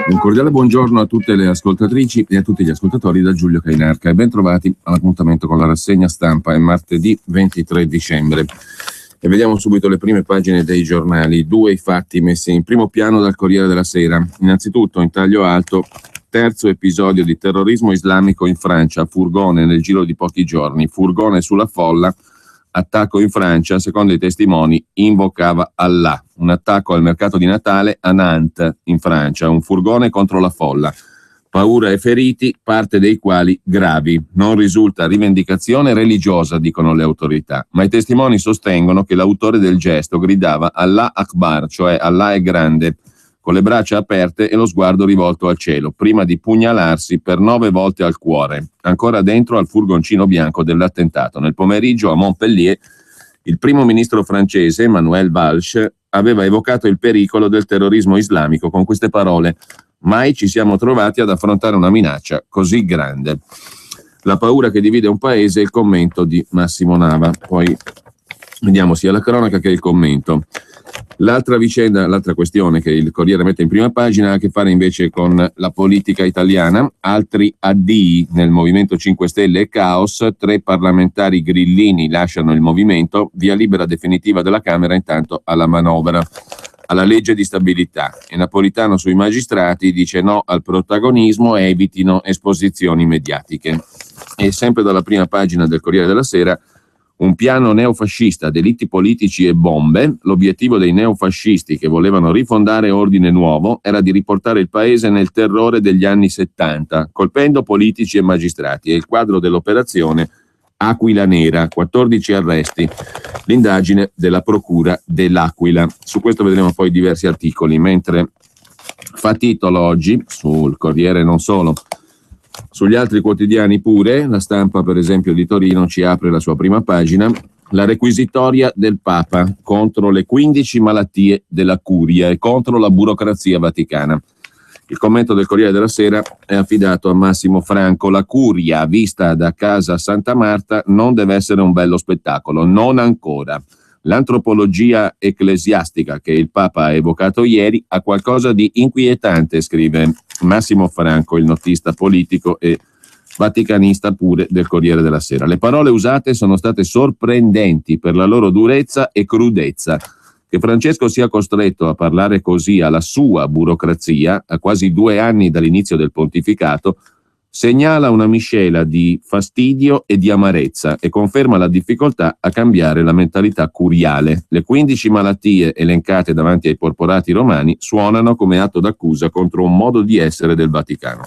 Un cordiale buongiorno a tutte le ascoltatrici e a tutti gli ascoltatori da Giulio Cainarca e ben trovati all'appuntamento con la rassegna stampa. È martedì 23 dicembre e vediamo subito le prime pagine dei giornali. Due i fatti messi in primo piano dal Corriere della Sera. Innanzitutto, in taglio alto, terzo episodio di terrorismo islamico in Francia, furgone nel giro di pochi giorni, furgone sulla folla, attacco in Francia, secondo i testimoni invocava Allah. Un attacco al mercato di Natale a Nantes, in Francia, un furgone contro la folla. Paura e feriti, parte dei quali gravi. Non risulta rivendicazione religiosa, dicono le autorità, ma i testimoni sostengono che l'autore del gesto gridava Allah Akbar, cioè Allah è grande, con le braccia aperte e lo sguardo rivolto al cielo, prima di pugnalarsi per 9 volte al cuore, ancora dentro al furgoncino bianco dell'attentato. Nel pomeriggio a Montpellier il primo ministro francese, Manuel Valls, aveva evocato il pericolo del terrorismo islamico con queste parole: mai ci siamo trovati ad affrontare una minaccia così grande. La paura che divide un paese, il commento di Massimo Nava. Poi vediamo sia la cronaca che il commento. L'altra vicenda, l'altra questione che il Corriere mette in prima pagina ha a che fare invece con la politica italiana. Altri addii nel Movimento 5 Stelle e caos, 3 parlamentari grillini lasciano il movimento, via libera definitiva della Camera intanto alla manovra, alla legge di stabilità. E Napolitano sui magistrati dice no al protagonismo e evitino esposizioni mediatiche. E sempre dalla prima pagina del Corriere della Sera, un piano neofascista, delitti politici e bombe. L'obiettivo dei neofascisti che volevano rifondare ordine nuovo era di riportare il paese nel terrore degli anni 70, colpendo politici e magistrati. E il quadro dell'operazione Aquila Nera, 14 arresti, l'indagine della Procura dell'Aquila. Su questo vedremo poi diversi articoli, mentre fa titolo oggi, sul Corriere non solo, sugli altri quotidiani pure. La Stampa, per esempio, di Torino ci apre la sua prima pagina: la requisitoria del Papa contro le 15 malattie della curia e contro la burocrazia vaticana. Il commento del Corriere della Sera è affidato a Massimo Franco. La curia vista da casa Santa Marta non deve essere un bello spettacolo, non ancora. L'antropologia ecclesiastica che il Papa ha evocato ieri ha qualcosa di inquietante, scrive Massimo Franco, il notista politico e vaticanista pure del Corriere della Sera. Le parole usate sono state sorprendenti per la loro durezza e crudezza. Che Francesco sia costretto a parlare così alla sua burocrazia, a quasi 2 anni dall'inizio del pontificato, segnala una miscela di fastidio e di amarezza e conferma la difficoltà a cambiare la mentalità curiale. Le 15 malattie elencate davanti ai porporati romani suonano come atto d'accusa contro un modo di essere del Vaticano.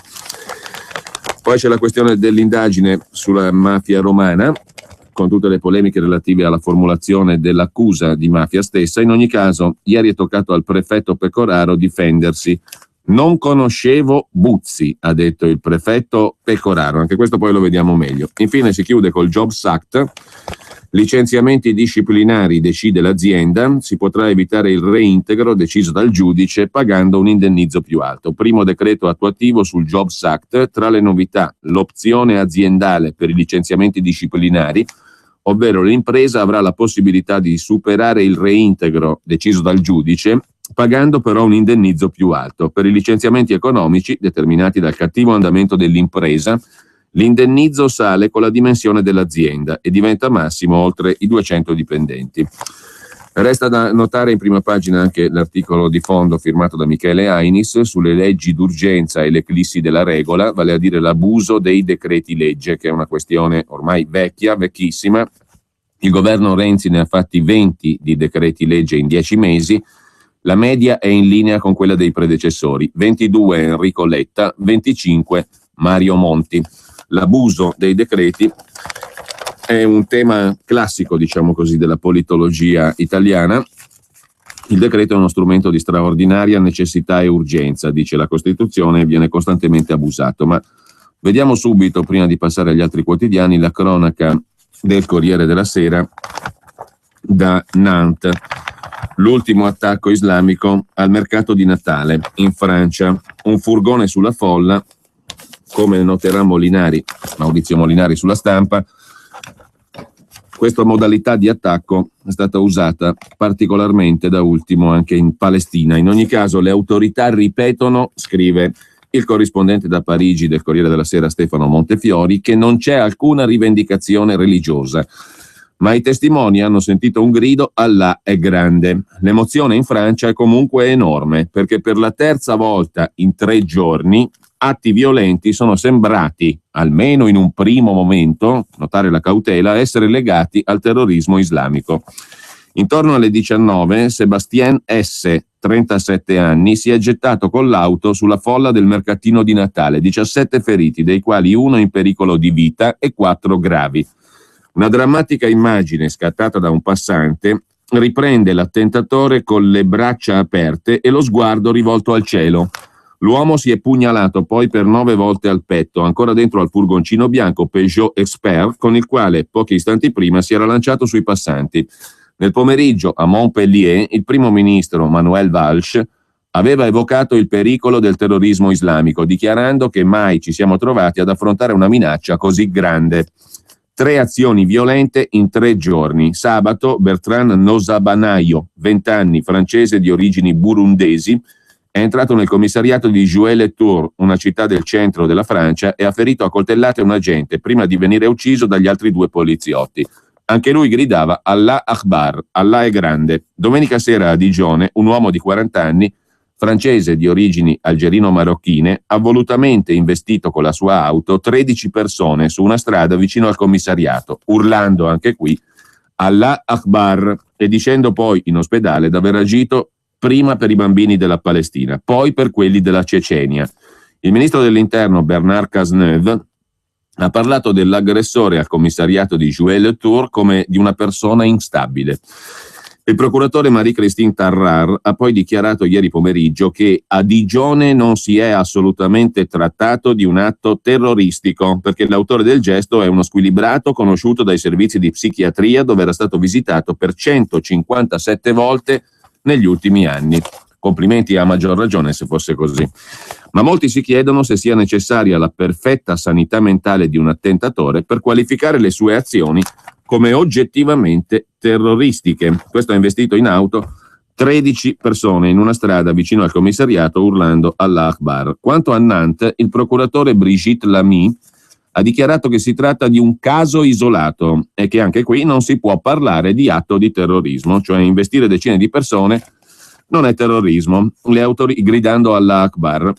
Poi c'è la questione dell'indagine sulla mafia romana, con tutte le polemiche relative alla formulazione dell'accusa di mafia stessa. In ogni caso, ieri è toccato al prefetto Pecoraro difendersi. Non conoscevo Buzzi, ha detto il prefetto Pecoraro, anche questo poi lo vediamo meglio. Infine si chiude col Jobs Act, licenziamenti disciplinari decide l'azienda, si potrà evitare il reintegro deciso dal giudice pagando un indennizzo più alto. Primo decreto attuativo sul Jobs Act, tra le novità l'opzione aziendale per i licenziamenti disciplinari, ovvero l'impresa avrà la possibilità di superare il reintegro deciso dal giudice, pagando però un indennizzo più alto. Per i licenziamenti economici determinati dal cattivo andamento dell'impresa, l'indennizzo sale con la dimensione dell'azienda e diventa massimo oltre i 200 dipendenti. Resta da notare in prima pagina anche l'articolo di fondo firmato da Michele Ainis sulle leggi d'urgenza e l'eclissi della regola, vale a dire l'abuso dei decreti legge, che è una questione ormai vecchia, vecchissima. Il governo Renzi ne ha fatti 20 di decreti legge in 10 mesi, la media è in linea con quella dei predecessori, 22 Enrico Letta, 25 Mario Monti. L'abuso dei decreti è un tema classico, diciamo così, della politologia italiana. Il decreto è uno strumento di straordinaria necessità e urgenza, dice la Costituzione, e viene costantemente abusato. Ma vediamo subito, prima di passare agli altri quotidiani, la cronaca del Corriere della Sera da Nantes. L'ultimo attacco islamico al mercato di Natale in Francia. Un furgone sulla folla, come noterà Molinari, Maurizio Molinari sulla Stampa, Questa modalità di attacco è stata usata particolarmente da ultimo anche in Palestina. In ogni caso le autorità ripetono, scrive il corrispondente da Parigi del Corriere della Sera Stefano Montefiori, che non c'è alcuna rivendicazione religiosa, ma i testimoni hanno sentito un grido "Allah è grande". L'emozione in Francia è comunque enorme, perché per la terza volta in 3 giorni atti violenti sono sembrati, almeno in un primo momento, notare la cautela, essere legati al terrorismo islamico. Intorno alle 19, Sébastien S., 37 anni, si è gettato con l'auto sulla folla del mercatino di Natale, 17 feriti, dei quali 1 in pericolo di vita e 4 gravi. Una drammatica immagine scattata da un passante riprende l'attentatore con le braccia aperte e lo sguardo rivolto al cielo. L'uomo si è pugnalato poi per 9 volte al petto, ancora dentro al furgoncino bianco Peugeot Expert con il quale pochi istanti prima si era lanciato sui passanti. Nel pomeriggio a Montpellier il primo ministro Manuel Valls aveva evocato il pericolo del terrorismo islamico, dichiarando che mai ci siamo trovati ad affrontare una minaccia così grande. 3 azioni violente in 3 giorni. Sabato Bertrand Nosabanayo, 20 anni, francese di origini burundesi, è entrato nel commissariato di Joué-les-Tours, una città del centro della Francia, e ha ferito a coltellate un agente prima di venire ucciso dagli altri 2 poliziotti. Anche lui gridava "Allah Akbar", Allah è grande. Domenica sera a Digione un uomo di 40 anni, francese di origini algerino-marocchine, ha volutamente investito con la sua auto 13 persone su una strada vicino al commissariato, urlando anche qui "Allah Akbar" e dicendo poi in ospedale d'aver agito prima per i bambini della Palestina, poi per quelli della Cecenia. Il ministro dell'Interno Bernard Cazeneuve ha parlato dell'aggressore al commissariato di Joué-les-Tours come di una persona instabile. Il procuratore Marie-Christine Tarrare ha poi dichiarato ieri pomeriggio che a Digione non si è assolutamente trattato di un atto terroristico, perché l'autore del gesto è uno squilibrato conosciuto dai servizi di psichiatria, dove era stato visitato per 157 volte negli ultimi anni. Complimenti, a maggior ragione se fosse così. Ma molti si chiedono se sia necessaria la perfetta sanità mentale di un attentatore per qualificare le sue azioni come oggettivamente terroristiche. Questo ha investito in auto 13 persone in una strada vicino al commissariato urlando "Allah Akbar". Quanto a Nantes, il procuratore Brigitte Lamy ha dichiarato che si tratta di un caso isolato e che anche qui non si può parlare di atto di terrorismo, cioè investire decine di persone non è terrorismo, gridando "Allah Akbar".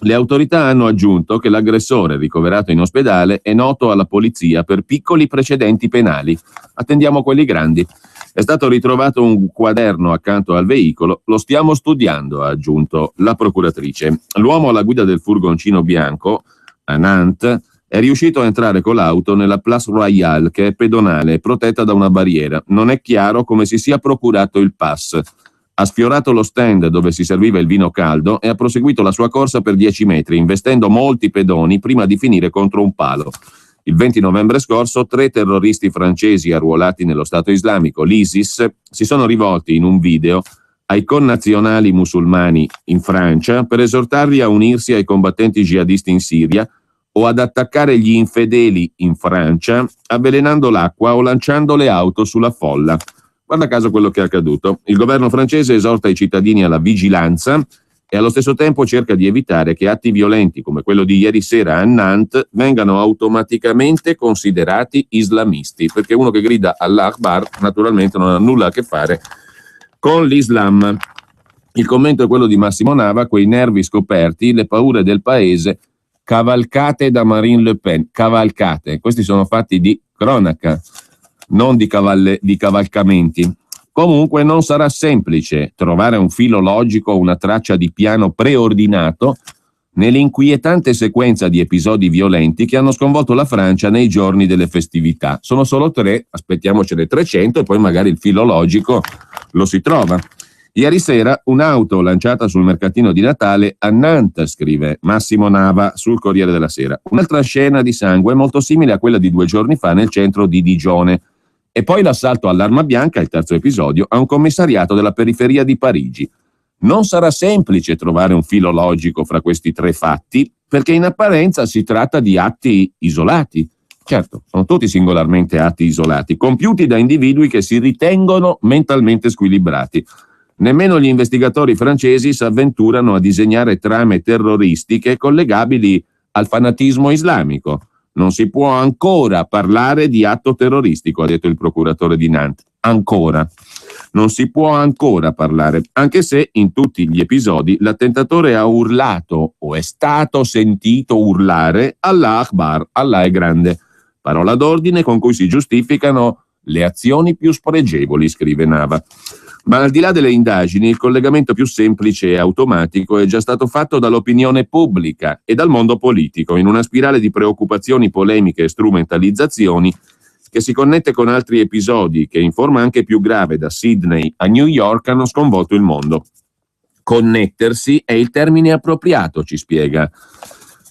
Le autorità hanno aggiunto che l'aggressore ricoverato in ospedale è noto alla polizia per piccoli precedenti penali. Attendiamo quelli grandi. È stato ritrovato un quaderno accanto al veicolo, lo stiamo studiando, ha aggiunto la procuratrice. L'uomo alla guida del furgoncino bianco a Nantes è riuscito a entrare con l'auto nella Place Royale, che è pedonale, protetta da una barriera. Non è chiaro come si sia procurato il pass. Ha sfiorato lo stand dove si serviva il vino caldo e ha proseguito la sua corsa per 10 metri, investendo molti pedoni prima di finire contro un palo. Il 20 novembre scorso 3 terroristi francesi arruolati nello Stato islamico, l'ISIS, si sono rivolti in un video ai connazionali musulmani in Francia per esortarli a unirsi ai combattenti jihadisti in Siria o ad attaccare gli infedeli in Francia, avvelenando l'acqua o lanciando le auto sulla folla. Guarda caso quello che è accaduto. Il governo francese esorta i cittadini alla vigilanza e allo stesso tempo cerca di evitare che atti violenti come quello di ieri sera a Nantes vengano automaticamente considerati islamisti, perché uno che grida "Allah Akbar" naturalmente non ha nulla a che fare con l'Islam. Il commento è quello di Massimo Nava: quei nervi scoperti, le paure del paese, cavalcate da Marine Le Pen. Cavalcate, questi sono fatti di cronaca, non di cavalcamenti. Comunque non sarà semplice trovare un filo logico, una traccia di piano preordinato nell'inquietante sequenza di episodi violenti che hanno sconvolto la Francia nei giorni delle festività. Sono solo 3, aspettiamocene 300 e poi magari il filo logico lo si trova. Ieri sera un'auto lanciata sul mercatino di Natale a Nantes, scrive Massimo Nava sul Corriere della Sera. Un'altra scena di sangue molto simile a quella di 2 giorni fa nel centro di Digione. E poi l'assalto all'arma bianca, il terzo episodio, a un commissariato della periferia di Parigi. Non sarà semplice trovare un filo logico fra questi 3 fatti, perché in apparenza si tratta di atti isolati, Certo, sono tutti singolarmente atti isolati, compiuti da individui che si ritengono mentalmente squilibrati. Nemmeno gli investigatori francesi si avventurano a disegnare trame terroristiche collegabili al fanatismo islamico. Non si può ancora parlare di atto terroristico, ha detto il procuratore di Nantes. Ancora. Non si può ancora parlare, anche se in tutti gli episodi l'attentatore ha urlato o è stato sentito urlare Allah Akbar, Allah è grande. Parola d'ordine con cui si giustificano le azioni più spregevoli, scrive Nava. Ma al di là delle indagini, il collegamento più semplice e automatico è già stato fatto dall'opinione pubblica e dal mondo politico, in una spirale di preoccupazioni, polemiche e strumentalizzazioni che si connette con altri episodi che in forma anche più grave da Sydney a New York hanno sconvolto il mondo. Connettersi è il termine appropriato, ci spiega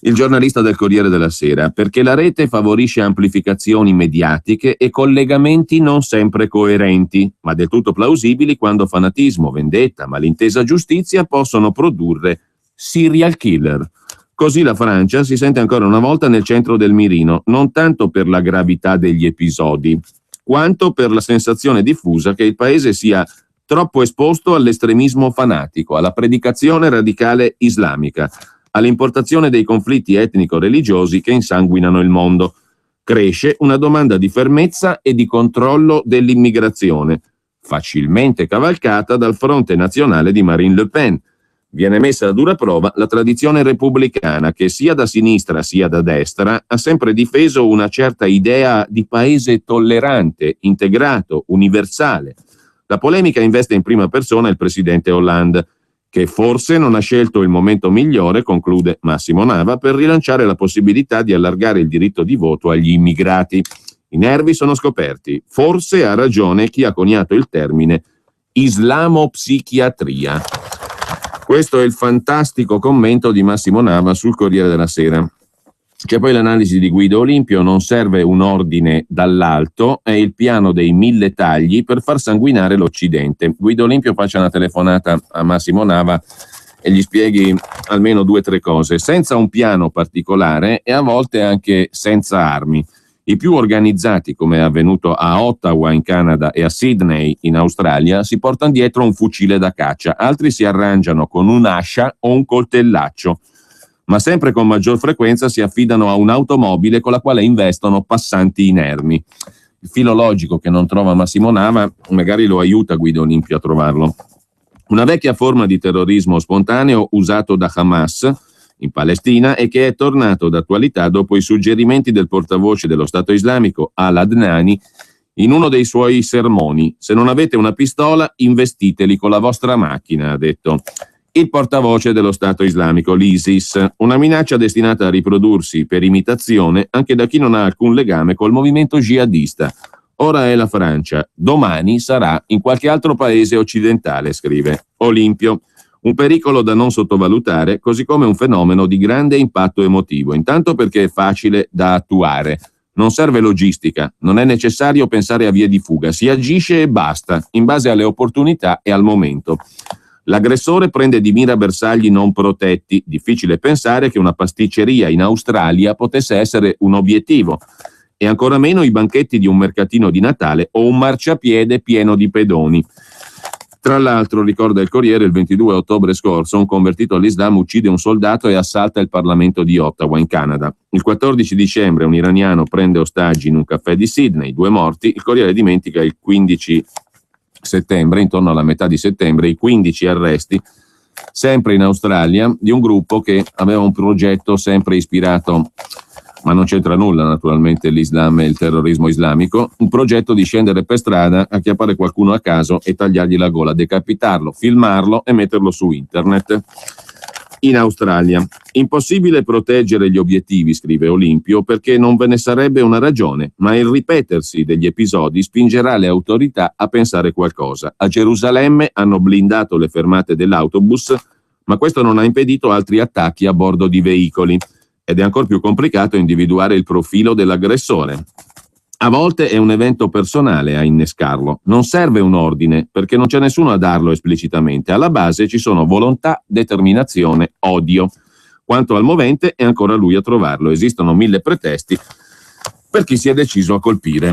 il giornalista del Corriere della Sera, perché la rete favorisce amplificazioni mediatiche e collegamenti non sempre coerenti, ma del tutto plausibili quando fanatismo, vendetta, malintesa giustizia possono produrre serial killer. Così la Francia si sente ancora una volta nel centro del mirino, non tanto per la gravità degli episodi, quanto per la sensazione diffusa che il paese sia troppo esposto all'estremismo fanatico, alla predicazione radicale islamica, all'importazione dei conflitti etnico-religiosi che insanguinano il mondo. Cresce una domanda di fermezza e di controllo dell'immigrazione, facilmente cavalcata dal fronte nazionale di Marine Le Pen. Viene messa a dura prova la tradizione repubblicana che sia da sinistra sia da destra ha sempre difeso una certa idea di paese tollerante, integrato, universale. La polemica investe in prima persona il presidente Hollande, che forse non ha scelto il momento migliore, conclude Massimo Nava, per rilanciare la possibilità di allargare il diritto di voto agli immigrati. I nervi sono scoperti. Forse ha ragione chi ha coniato il termine islamopsichiatria. Questo è il fantastico commento di Massimo Nava sul Corriere della Sera. C'è poi l'analisi di Guido Olimpio: non serve un ordine dall'alto, è il piano dei 1000 tagli per far sanguinare l'Occidente. Guido Olimpio faccia una telefonata a Massimo Nava e gli spieghi almeno 2 o 3 cose, senza un piano particolare e a volte anche senza armi. I più organizzati, come è avvenuto a Ottawa in Canada e a Sydney in Australia, si portano dietro un fucile da caccia, altri si arrangiano con un'ascia o un coltellaccio, ma sempre con maggior frequenza si affidano a un'automobile con la quale investono passanti inermi. Il filo logico che non trova Massimo Nava magari lo aiuta Guido Olimpio a trovarlo. Una vecchia forma di terrorismo spontaneo usato da Hamas in Palestina e che è tornato d'attualità dopo i suggerimenti del portavoce dello Stato islamico al-Adnani in uno dei suoi sermoni. Se non avete una pistola, investiteli con la vostra macchina, ha detto il portavoce dello Stato islamico, l'ISIS, una minaccia destinata a riprodursi per imitazione anche da chi non ha alcun legame col movimento jihadista. Ora è la Francia, domani sarà in qualche altro paese occidentale, scrive Olimpio. Un pericolo da non sottovalutare, così come un fenomeno di grande impatto emotivo, intanto perché è facile da attuare. Non serve logistica, non è necessario pensare a vie di fuga, si agisce e basta, in base alle opportunità e al momento. L'aggressore prende di mira bersagli non protetti, difficile pensare che una pasticceria in Australia potesse essere un obiettivo, e ancora meno i banchetti di un mercatino di Natale o un marciapiede pieno di pedoni. Tra l'altro, ricorda il Corriere, il 22 ottobre scorso un convertito all'Islam uccide un soldato e assalta il Parlamento di Ottawa, in Canada. Il 14 dicembre un iraniano prende ostaggi in un caffè di Sydney, 2 morti. Il Corriere dimentica il 15 settembre, intorno alla metà di settembre, i 15 arresti, sempre in Australia, di un gruppo che aveva un progetto sempre ispirato, ma non c'entra nulla naturalmente l'Islam e il terrorismo islamico, un progetto di scendere per strada, acchiappare qualcuno a caso e tagliargli la gola, decapitarlo, filmarlo e metterlo su internet. In Australia. Impossibile proteggere gli obiettivi, scrive Olimpio, perché non ve ne sarebbe una ragione, ma il ripetersi degli episodi spingerà le autorità a pensare qualcosa. A Gerusalemme hanno blindato le fermate dell'autobus, ma questo non ha impedito altri attacchi a bordo di veicoli. Ed è ancora più complicato individuare il profilo dell'aggressore. A volte è un evento personale a innescarlo. Non serve un ordine, perché non c'è nessuno a darlo esplicitamente. Alla base ci sono volontà, determinazione, odio. Quanto al movente, è ancora lui a trovarlo. Esistono 1000 pretesti per chi si è deciso a colpire.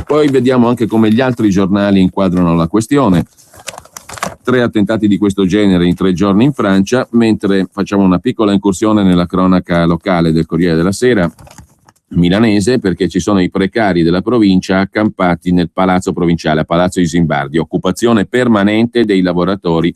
Poi vediamo anche come gli altri giornali inquadrano la questione. 3 attentati di questo genere in 3 giorni in Francia, mentre facciamo una piccola incursione nella cronaca locale del Corriere della Sera milanese, perché ci sono i precari della provincia accampati nel palazzo provinciale, a Palazzo Isimbardi, occupazione permanente dei lavoratori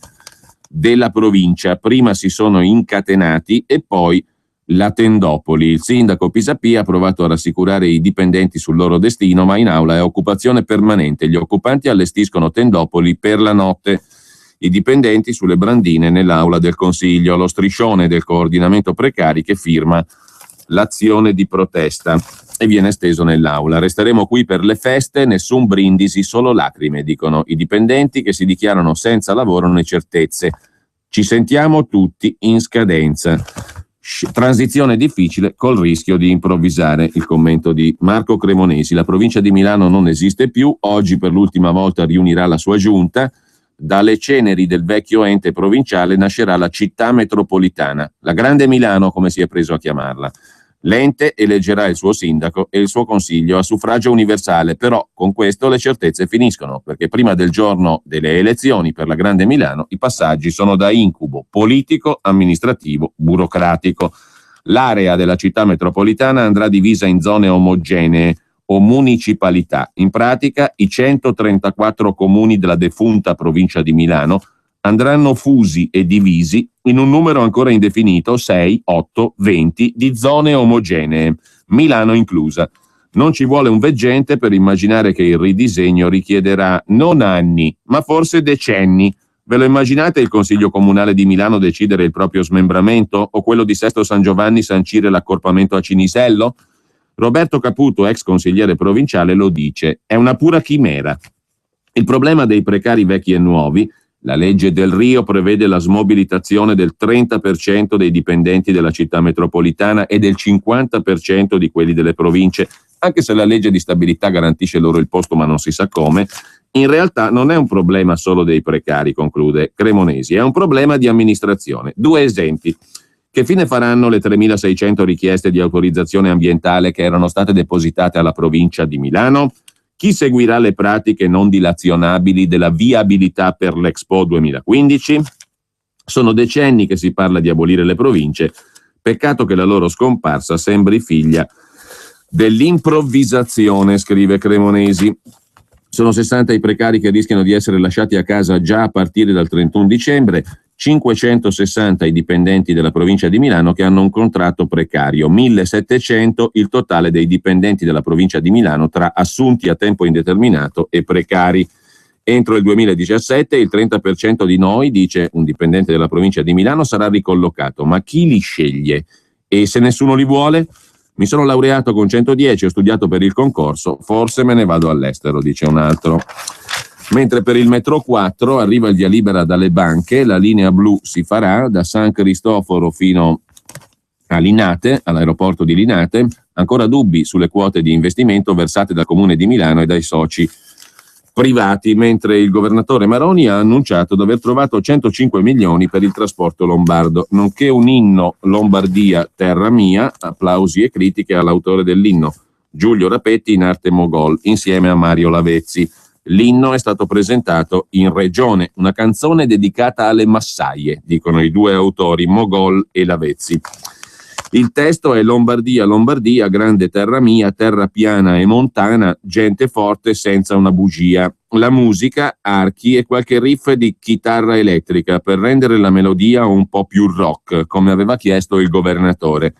della provincia. Prima si sono incatenati e poi la tendopoli. Il sindaco Pisapia ha provato a rassicurare i dipendenti sul loro destino, ma in aula è occupazione permanente. Gli occupanti allestiscono tendopoli per la notte. I dipendenti sulle brandine nell'aula del Consiglio, lo striscione del coordinamento precari che firma l'azione di protesta e viene esteso nell'aula. Resteremo qui per le feste, nessun brindisi, solo lacrime, dicono i dipendenti che si dichiarano senza lavoro né certezze. Ci sentiamo tutti in scadenza. Transizione difficile col rischio di improvvisare, il commento di Marco Cremonesi. La provincia di Milano non esiste più, oggi per l'ultima volta riunirà la sua giunta. Dalle ceneri del vecchio ente provinciale nascerà la città metropolitana, la Grande Milano come si è preso a chiamarla. L'ente eleggerà il suo sindaco e il suo consiglio a suffragio universale, però con questo le certezze finiscono, perché prima del giorno delle elezioni per la Grande Milano i passaggi sono da incubo politico, amministrativo, burocratico. L'area della città metropolitana andrà divisa in zone omogenee o municipalità. In pratica i 134 comuni della defunta provincia di Milano andranno fusi e divisi in un numero ancora indefinito, 6, 8, 20, di zone omogenee, Milano inclusa. Non ci vuole un veggente per immaginare che il ridisegno richiederà non anni, ma forse decenni. Ve lo immaginate il Consiglio Comunale di Milano decidere il proprio smembramento o quello di Sesto San Giovanni sancire l'accorpamento a Cinisello? Roberto Caputo, ex consigliere provinciale, lo dice, è una pura chimera. Il problema dei precari vecchi e nuovi, la legge Del Rio prevede la smobilitazione del 30% dei dipendenti della città metropolitana e del 50% di quelli delle province, anche se la legge di stabilità garantisce loro il posto ma non si sa come. In realtà non è un problema solo dei precari, conclude Cremonesi, è un problema di amministrazione. 2 esempi. Che fine faranno le 3.600 richieste di autorizzazione ambientale che erano state depositate alla provincia di Milano? Chi seguirà le pratiche non dilazionabili della viabilità per l'Expo 2015? Sono decenni che si parla di abolire le province, peccato che la loro scomparsa sembri figlia dell'improvvisazione, scrive Cremonesi. Sono 60 i precari che rischiano di essere lasciati a casa già a partire dal 31 dicembre, 560 i dipendenti della provincia di Milano che hanno un contratto precario, 1.700 il totale dei dipendenti della provincia di Milano tra assunti a tempo indeterminato e precari. Entro il 2017 il 30% di noi, dice un dipendente della provincia di Milano, sarà ricollocato, ma chi li sceglie? E se nessuno li vuole? Mi sono laureato con 110, ho studiato per il concorso, forse me ne vado all'estero, dice un altro. Mentre per il metro 4 arriva il via libera dalle banche, la linea blu si farà da San Cristoforo fino a Linate, all'aeroporto di Linate, ancora dubbi sulle quote di investimento versate dal Comune di Milano e dai soci privati, mentre il governatore Maroni ha annunciato di aver trovato 105 milioni per il trasporto lombardo, nonché un inno Lombardia terra mia, applausi e critiche all'autore dell'inno, Giulio Rapetti in arte Mogol, insieme a Mario Lavezzi. L'inno è stato presentato in regione, una canzone dedicata alle massaie, dicono i 2 autori, Mogol e Lavezzi. Il testo è Lombardia, Lombardia, grande terra mia, terra piana e montana, gente forte senza una bugia. La musica, archi e qualche riff di chitarra elettrica per rendere la melodia un po' più rock, come aveva chiesto il governatore.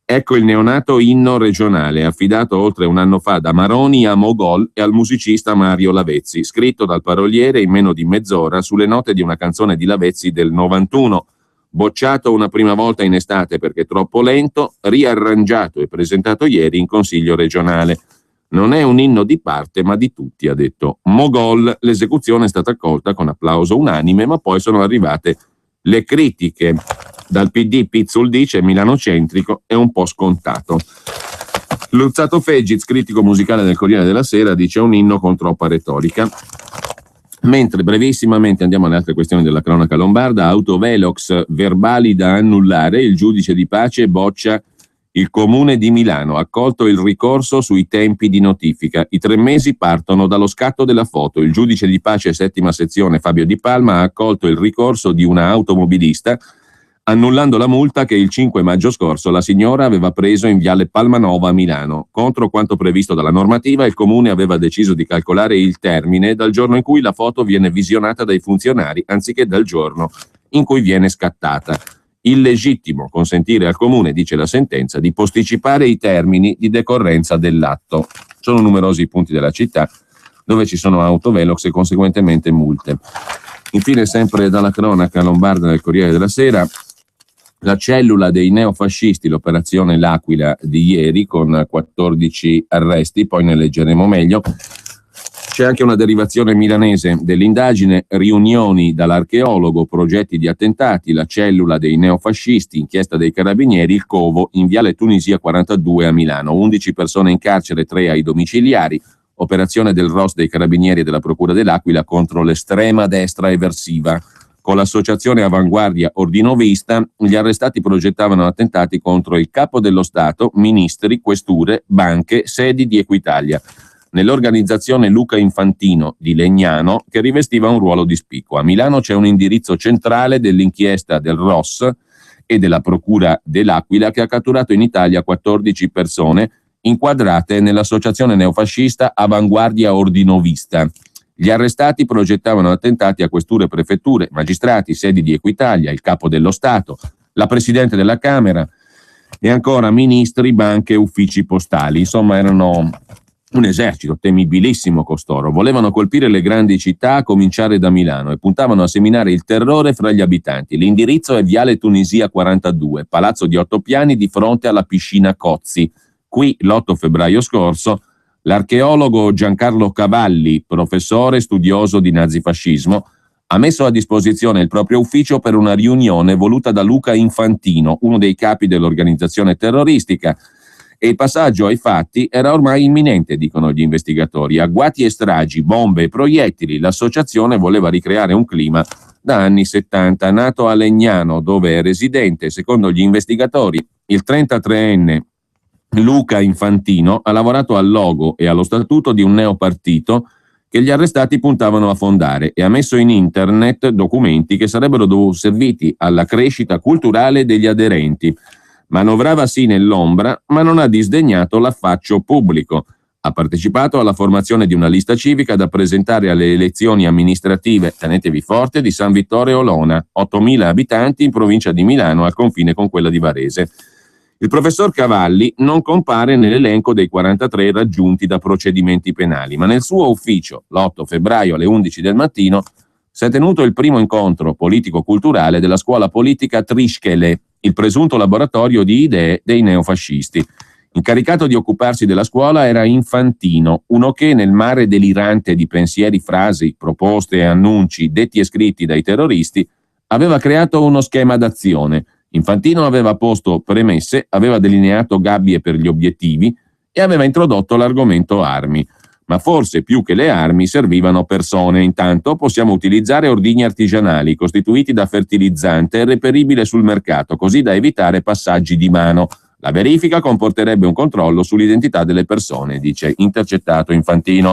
Ecco il neonato inno regionale, affidato oltre un anno fa da Maroni a Mogol e al musicista Mario Lavezzi, scritto dal paroliere in meno di mezz'ora sulle note di una canzone di Lavezzi del 91, bocciato una prima volta in estate perché troppo lento, riarrangiato e presentato ieri in Consiglio regionale. Non è un inno di parte ma di tutti, ha detto Mogol. L'esecuzione è stata accolta con applauso unanime, ma poi sono arrivate le critiche. Dal PD Pizzul dice milanocentrico è un po' scontato. Luzzato Fegiz, critico musicale del Corriere della Sera, dice un inno con troppa retorica. Mentre brevissimamente andiamo alle altre questioni della cronaca lombarda, autovelox verbali da annullare, il giudice di pace boccia Il Comune di Milano ha accolto il ricorso sui tempi di notifica. I 3 mesi partono dallo scatto della foto. Il giudice di pace settima sezione Fabio Di Palma ha accolto il ricorso di una automobilista annullando la multa che il 5 maggio scorso la signora aveva preso in viale Palmanova a Milano. Contro quanto previsto dalla normativa, il Comune aveva deciso di calcolare il termine dal giorno in cui la foto viene visionata dai funzionari anziché dal giorno in cui viene scattata. Illegittimo consentire al Comune, dice la sentenza, di posticipare i termini di decorrenza dell'atto. Sono numerosi i punti della città dove ci sono autovelox e conseguentemente multe. Infine, sempre dalla cronaca lombarda del Corriere della Sera, la cellula dei neofascisti, l'operazione L'Aquila di ieri con 14 arresti, poi ne leggeremo meglio. C'è anche una derivazione milanese dell'indagine, riunioni dall'archeologo, progetti di attentati, la cellula dei neofascisti, inchiesta dei carabinieri, il covo in viale Tunisia 42 a Milano, 11 persone in carcere, 3 ai domiciliari, operazione del ROS dei carabinieri e della Procura dell'Aquila contro l'estrema destra eversiva. Con l'associazione Avanguardia Ordinovista, gli arrestati progettavano attentati contro il capo dello Stato, ministri, questure, banche, sedi di Equitalia. Nell'organizzazione Luca Infantino di Legnano, che rivestiva un ruolo di spicco. A Milano c'è un indirizzo centrale dell'inchiesta del ROS e della Procura dell'Aquila che ha catturato in Italia 14 persone inquadrate nell'associazione neofascista Avanguardia Ordinovista. Gli arrestati progettavano attentati a questure, prefetture, magistrati, sedi di Equitalia, il capo dello Stato, la Presidente della Camera e ancora ministri, banche, uffici postali. Insomma, erano un esercito temibilissimo costoro. Volevano colpire le grandi città, a cominciare da Milano, e puntavano a seminare il terrore fra gli abitanti. L'indirizzo è viale Tunisia 42, palazzo di 8 piani di fronte alla piscina Cozzi. Qui, l'8 febbraio scorso, l'archeologo Giancarlo Cavalli, professore studioso di nazifascismo, ha messo a disposizione il proprio ufficio per una riunione voluta da Luca Infantino, uno dei capi dell'organizzazione terroristica, e il passaggio ai fatti era ormai imminente, dicono gli investigatori. Agguati e stragi, bombe e proiettili, l'associazione voleva ricreare un clima da anni 70. Nato a Legnano, dove è residente, secondo gli investigatori, il 33enne Luca Infantino ha lavorato al logo e allo statuto di un neopartito che gli arrestati puntavano a fondare e ha messo in internet documenti che sarebbero serviti alla crescita culturale degli aderenti. Manovrava sì nell'ombra, ma non ha disdegnato l'affaccio pubblico. Ha partecipato alla formazione di una lista civica da presentare alle elezioni amministrative, tenetevi forte, di San Vittore Olona, 8.000 abitanti in provincia di Milano, al confine con quella di Varese. Il professor Cavalli non compare nell'elenco dei 43 raggiunti da procedimenti penali, ma nel suo ufficio, l'8 febbraio alle 11 del mattino, si è tenuto il primo incontro politico-culturale della scuola politica Trischele, il presunto laboratorio di idee dei neofascisti. Incaricato di occuparsi della scuola era Infantino, uno che nel mare delirante di pensieri, frasi, proposte e annunci detti e scritti dai terroristi aveva creato uno schema d'azione. Infantino aveva posto premesse, aveva delineato gabbie per gli obiettivi e aveva introdotto l'argomento armi. Ma forse più che le armi servivano persone. Intanto possiamo utilizzare ordigni artigianali costituiti da fertilizzante e reperibile sul mercato, così da evitare passaggi di mano. La verifica comporterebbe un controllo sull'identità delle persone, dice intercettato Infantino.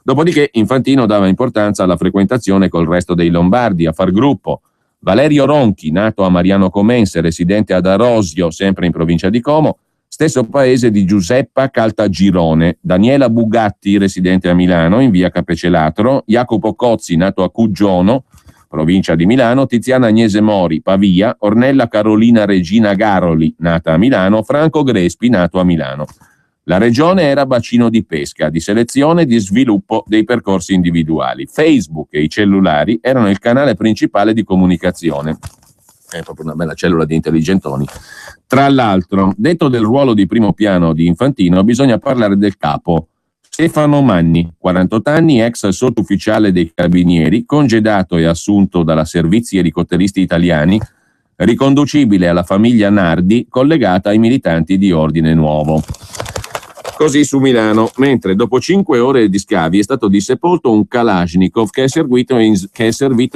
Dopodiché Infantino dava importanza alla frequentazione col resto dei lombardi, a far gruppo. Valerio Ronchi, nato a Mariano Comense, residente ad Arosio, sempre in provincia di Como, stesso paese di Giuseppa Caltagirone, Daniela Bugatti, residente a Milano, in via Capecelatro, Jacopo Cozzi, nato a Cuggiono, provincia di Milano, Tiziana Agnese Mori, Pavia, Ornella Carolina Regina Garoli, nata a Milano, Franco Grespi, nato a Milano. La regione era bacino di pesca, di selezione e di sviluppo dei percorsi individuali. Facebook e i cellulari erano il canale principale di comunicazione. È proprio una bella cellula di intelligentoni. Tra l'altro, detto del ruolo di primo piano di Infantino, bisogna parlare del capo. Stefano Manni, 48 anni, ex sottufficiale dei Carabinieri, congedato e assunto dalla Servizi Elicotteristi Italiani, riconducibile alla famiglia Nardi, collegata ai militanti di Ordine Nuovo. Così su Milano, mentre dopo 5 ore di scavi è stato dissepolto un Kalashnikov che è servito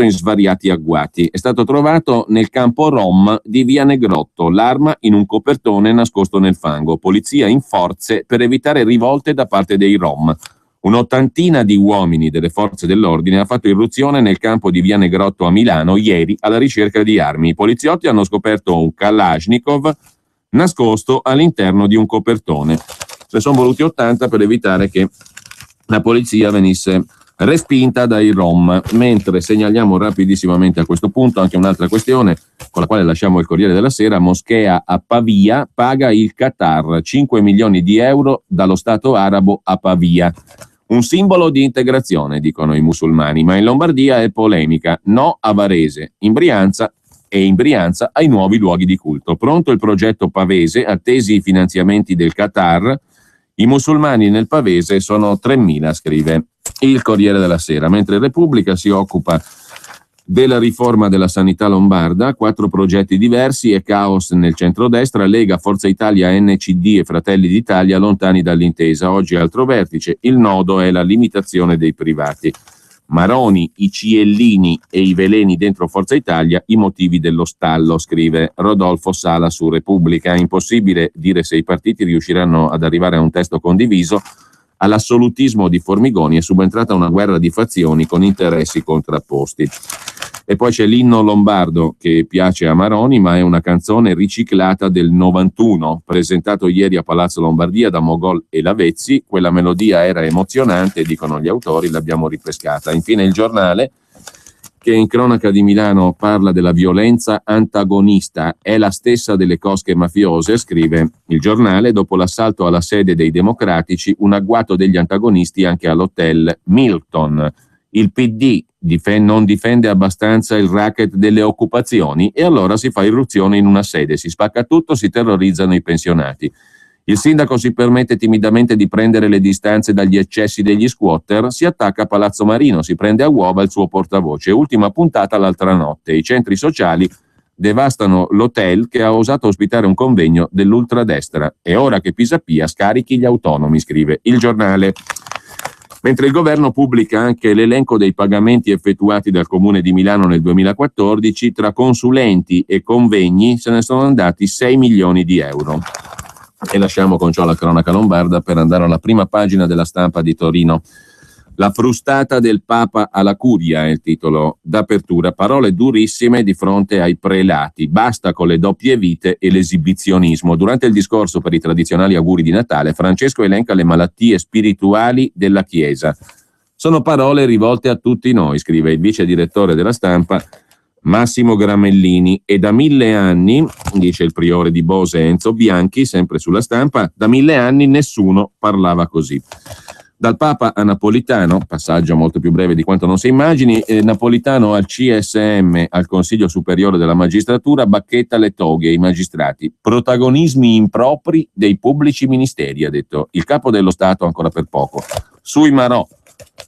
in svariati agguati. È stato trovato nel campo Rom di via Negrotto, l'arma in un copertone nascosto nel fango. Polizia in forze per evitare rivolte da parte dei Rom. Un'ottantina di uomini delle forze dell'ordine ha fatto irruzione nel campo di via Negrotto a Milano ieri alla ricerca di armi. I poliziotti hanno scoperto un Kalashnikov nascosto all'interno di un copertone. Ne sono voluti 80 per evitare che la polizia venisse respinta dai Rom, mentre segnaliamo rapidissimamente a questo punto anche un'altra questione con la quale lasciamo il Corriere della Sera. Moschea a Pavia paga il Qatar 5 milioni di euro dallo Stato arabo a Pavia. Un simbolo di integrazione, dicono i musulmani, ma in Lombardia è polemica. No a Varese, in Brianza ai nuovi luoghi di culto. Pronto il progetto Pavese, attesi i finanziamenti del Qatar. I musulmani nel Pavese sono 3.000, scrive il Corriere della Sera, mentre Repubblica si occupa della riforma della sanità lombarda, 4 progetti diversi e caos nel centrodestra, Lega, Forza Italia, NCD e Fratelli d'Italia lontani dall'intesa. Oggi altro vertice, il nodo è la limitazione dei privati. Maroni, i ciellini e i veleni dentro Forza Italia, i motivi dello stallo, scrive Rodolfo Sala su Repubblica. Impossibile dire se i partiti riusciranno ad arrivare a un testo condiviso. All'assolutismo di Formigoni è subentrata una guerra di fazioni con interessi contrapposti. E poi c'è l'inno lombardo che piace a Maroni, ma è una canzone riciclata del 91, presentato ieri a Palazzo Lombardia da Mogol e Lavezzi. Quella melodia era emozionante, dicono gli autori, l'abbiamo ripescata. Infine il Giornale, che in cronaca di Milano parla della violenza antagonista, è la stessa delle cosche mafiose, scrive il Giornale. Dopo l'assalto alla sede dei Democratici, un agguato degli antagonisti anche all'hotel Milton. Il PD non difende abbastanza il racket delle occupazioni e allora si fa irruzione in una sede, si spacca tutto, si terrorizzano i pensionati. Il sindaco si permette timidamente di prendere le distanze dagli eccessi degli squatter, si attacca a Palazzo Marino, si prende a uova il suo portavoce. Ultima puntata l'altra notte. I centri sociali devastano l'hotel che ha osato ospitare un convegno dell'ultradestra. È ora che Pisapia scarichi gli autonomi, scrive il Giornale. Mentre il governo pubblica anche l'elenco dei pagamenti effettuati dal Comune di Milano nel 2014, tra consulenti e convegni se ne sono andati 6 milioni di euro. E lasciamo con ciò la cronaca lombarda per andare alla prima pagina della Stampa di Torino. La frustata del Papa alla Curia è il titolo d'apertura, parole durissime di fronte ai prelati, basta con le doppie vite e l'esibizionismo. Durante il discorso per i tradizionali auguri di Natale, Francesco elenca le malattie spirituali della Chiesa. Sono parole rivolte a tutti noi, scrive il vice direttore della Stampa Massimo Gramellini, e da 1000 anni, dice il priore di Bose Enzo Bianchi, sempre sulla Stampa, da 1000 anni nessuno parlava così. Dal Papa a Napolitano, passaggio molto più breve di quanto non si immagini, Napolitano al CSM, al Consiglio Superiore della Magistratura, bacchetta le toghe ai magistrati. Protagonismi impropri dei pubblici ministeri, ha detto il capo dello Stato ancora per poco. Sui Marò,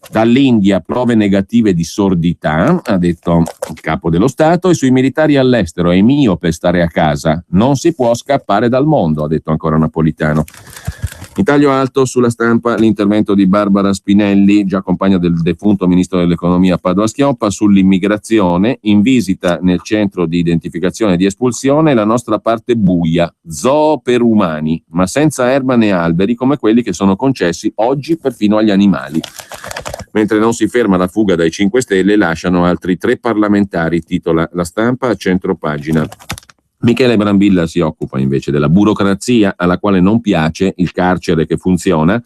dall'India prove negative di sordità, ha detto il capo dello Stato, e sui militari all'estero è mio per stare a casa, non si può scappare dal mondo, ha detto ancora Napolitano. In taglio alto sulla Stampa l'intervento di Barbara Spinelli, già compagna del defunto ministro dell'economia Padoa-Schioppa, sull'immigrazione, in visita nel centro di identificazione e di espulsione, la nostra parte buia, zoo per umani, ma senza erba né alberi come quelli che sono concessi oggi perfino agli animali. Mentre non si ferma la fuga dai 5 Stelle, lasciano altri 3 parlamentari, titola la Stampa a centropagina. Michele Brambilla si occupa invece della burocrazia alla quale non piace il carcere che funziona.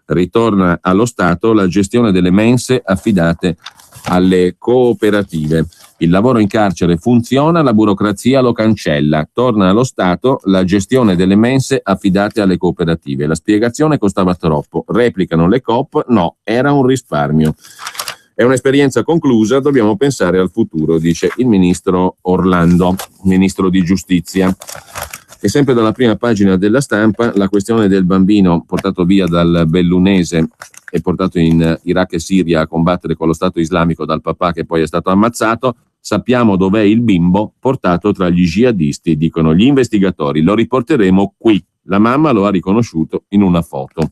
Ritorna allo Stato la gestione delle mense affidate alle cooperative. Il lavoro in carcere funziona, la burocrazia lo cancella. Torna allo Stato la gestione delle mense affidate alle cooperative. La spiegazione costava troppo. Replicano le Coop, no, era un risparmio. È un'esperienza conclusa, dobbiamo pensare al futuro, dice il ministro Orlando, ministro di Giustizia. E sempre dalla prima pagina della Stampa, la questione del bambino portato via dal Bellunese e portato in Iraq e Siria a combattere con lo Stato islamico dal papà che poi è stato ammazzato. Sappiamo dov'è il bimbo portato tra gli jihadisti, dicono gli investigatori, lo riporteremo qui. La mamma lo ha riconosciuto in una foto.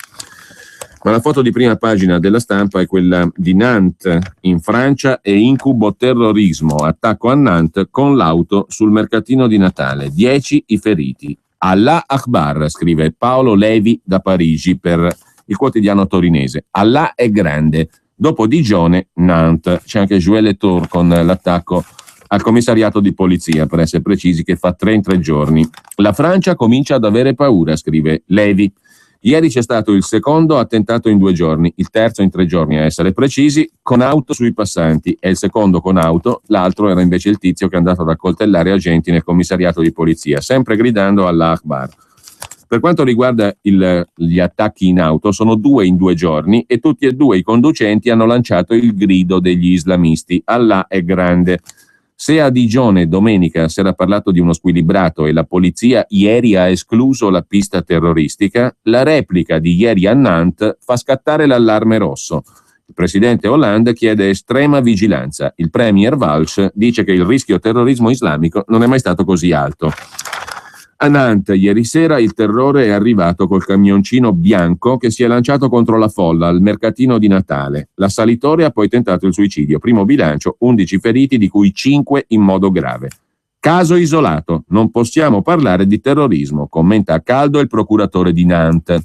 Ma la foto di prima pagina della Stampa è quella di Nantes in Francia e incubo terrorismo, attacco a Nantes con l'auto sul mercatino di Natale, 10 i feriti. Allah Akbar, scrive Paolo Levi da Parigi per il quotidiano torinese. Allah è grande. Dopo Digione, Nantes. C'è anche Joël Letour con l'attacco al commissariato di polizia, per essere precisi, che fa 3 in 3 giorni. La Francia comincia ad avere paura, scrive Levi. Ieri c'è stato il secondo attentato in 2 giorni, il terzo in 3 giorni a essere precisi, con auto sui passanti, e il secondo con auto, l'altro era invece il tizio che è andato ad accoltellare agenti nel commissariato di polizia, sempre gridando Allah Akbar. Per quanto riguarda gli attacchi in auto, sono 2 in 2 giorni e tutti e 2 i conducenti hanno lanciato il grido degli islamisti, Allah è grande. Se a Digione domenica si era parlato di uno squilibrato e la polizia ieri ha escluso la pista terroristica, la replica di ieri a Nantes fa scattare l'allarme rosso. Il presidente Hollande chiede estrema vigilanza. Il premier Valls dice che il rischio terrorismo islamico non è mai stato così alto. A Nantes ieri sera il terrore è arrivato col camioncino bianco che si è lanciato contro la folla al mercatino di Natale. L'assalitore ha poi tentato il suicidio. Primo bilancio, 11 feriti, di cui 5 in modo grave. Caso isolato, non possiamo parlare di terrorismo, commenta a caldo il procuratore di Nantes.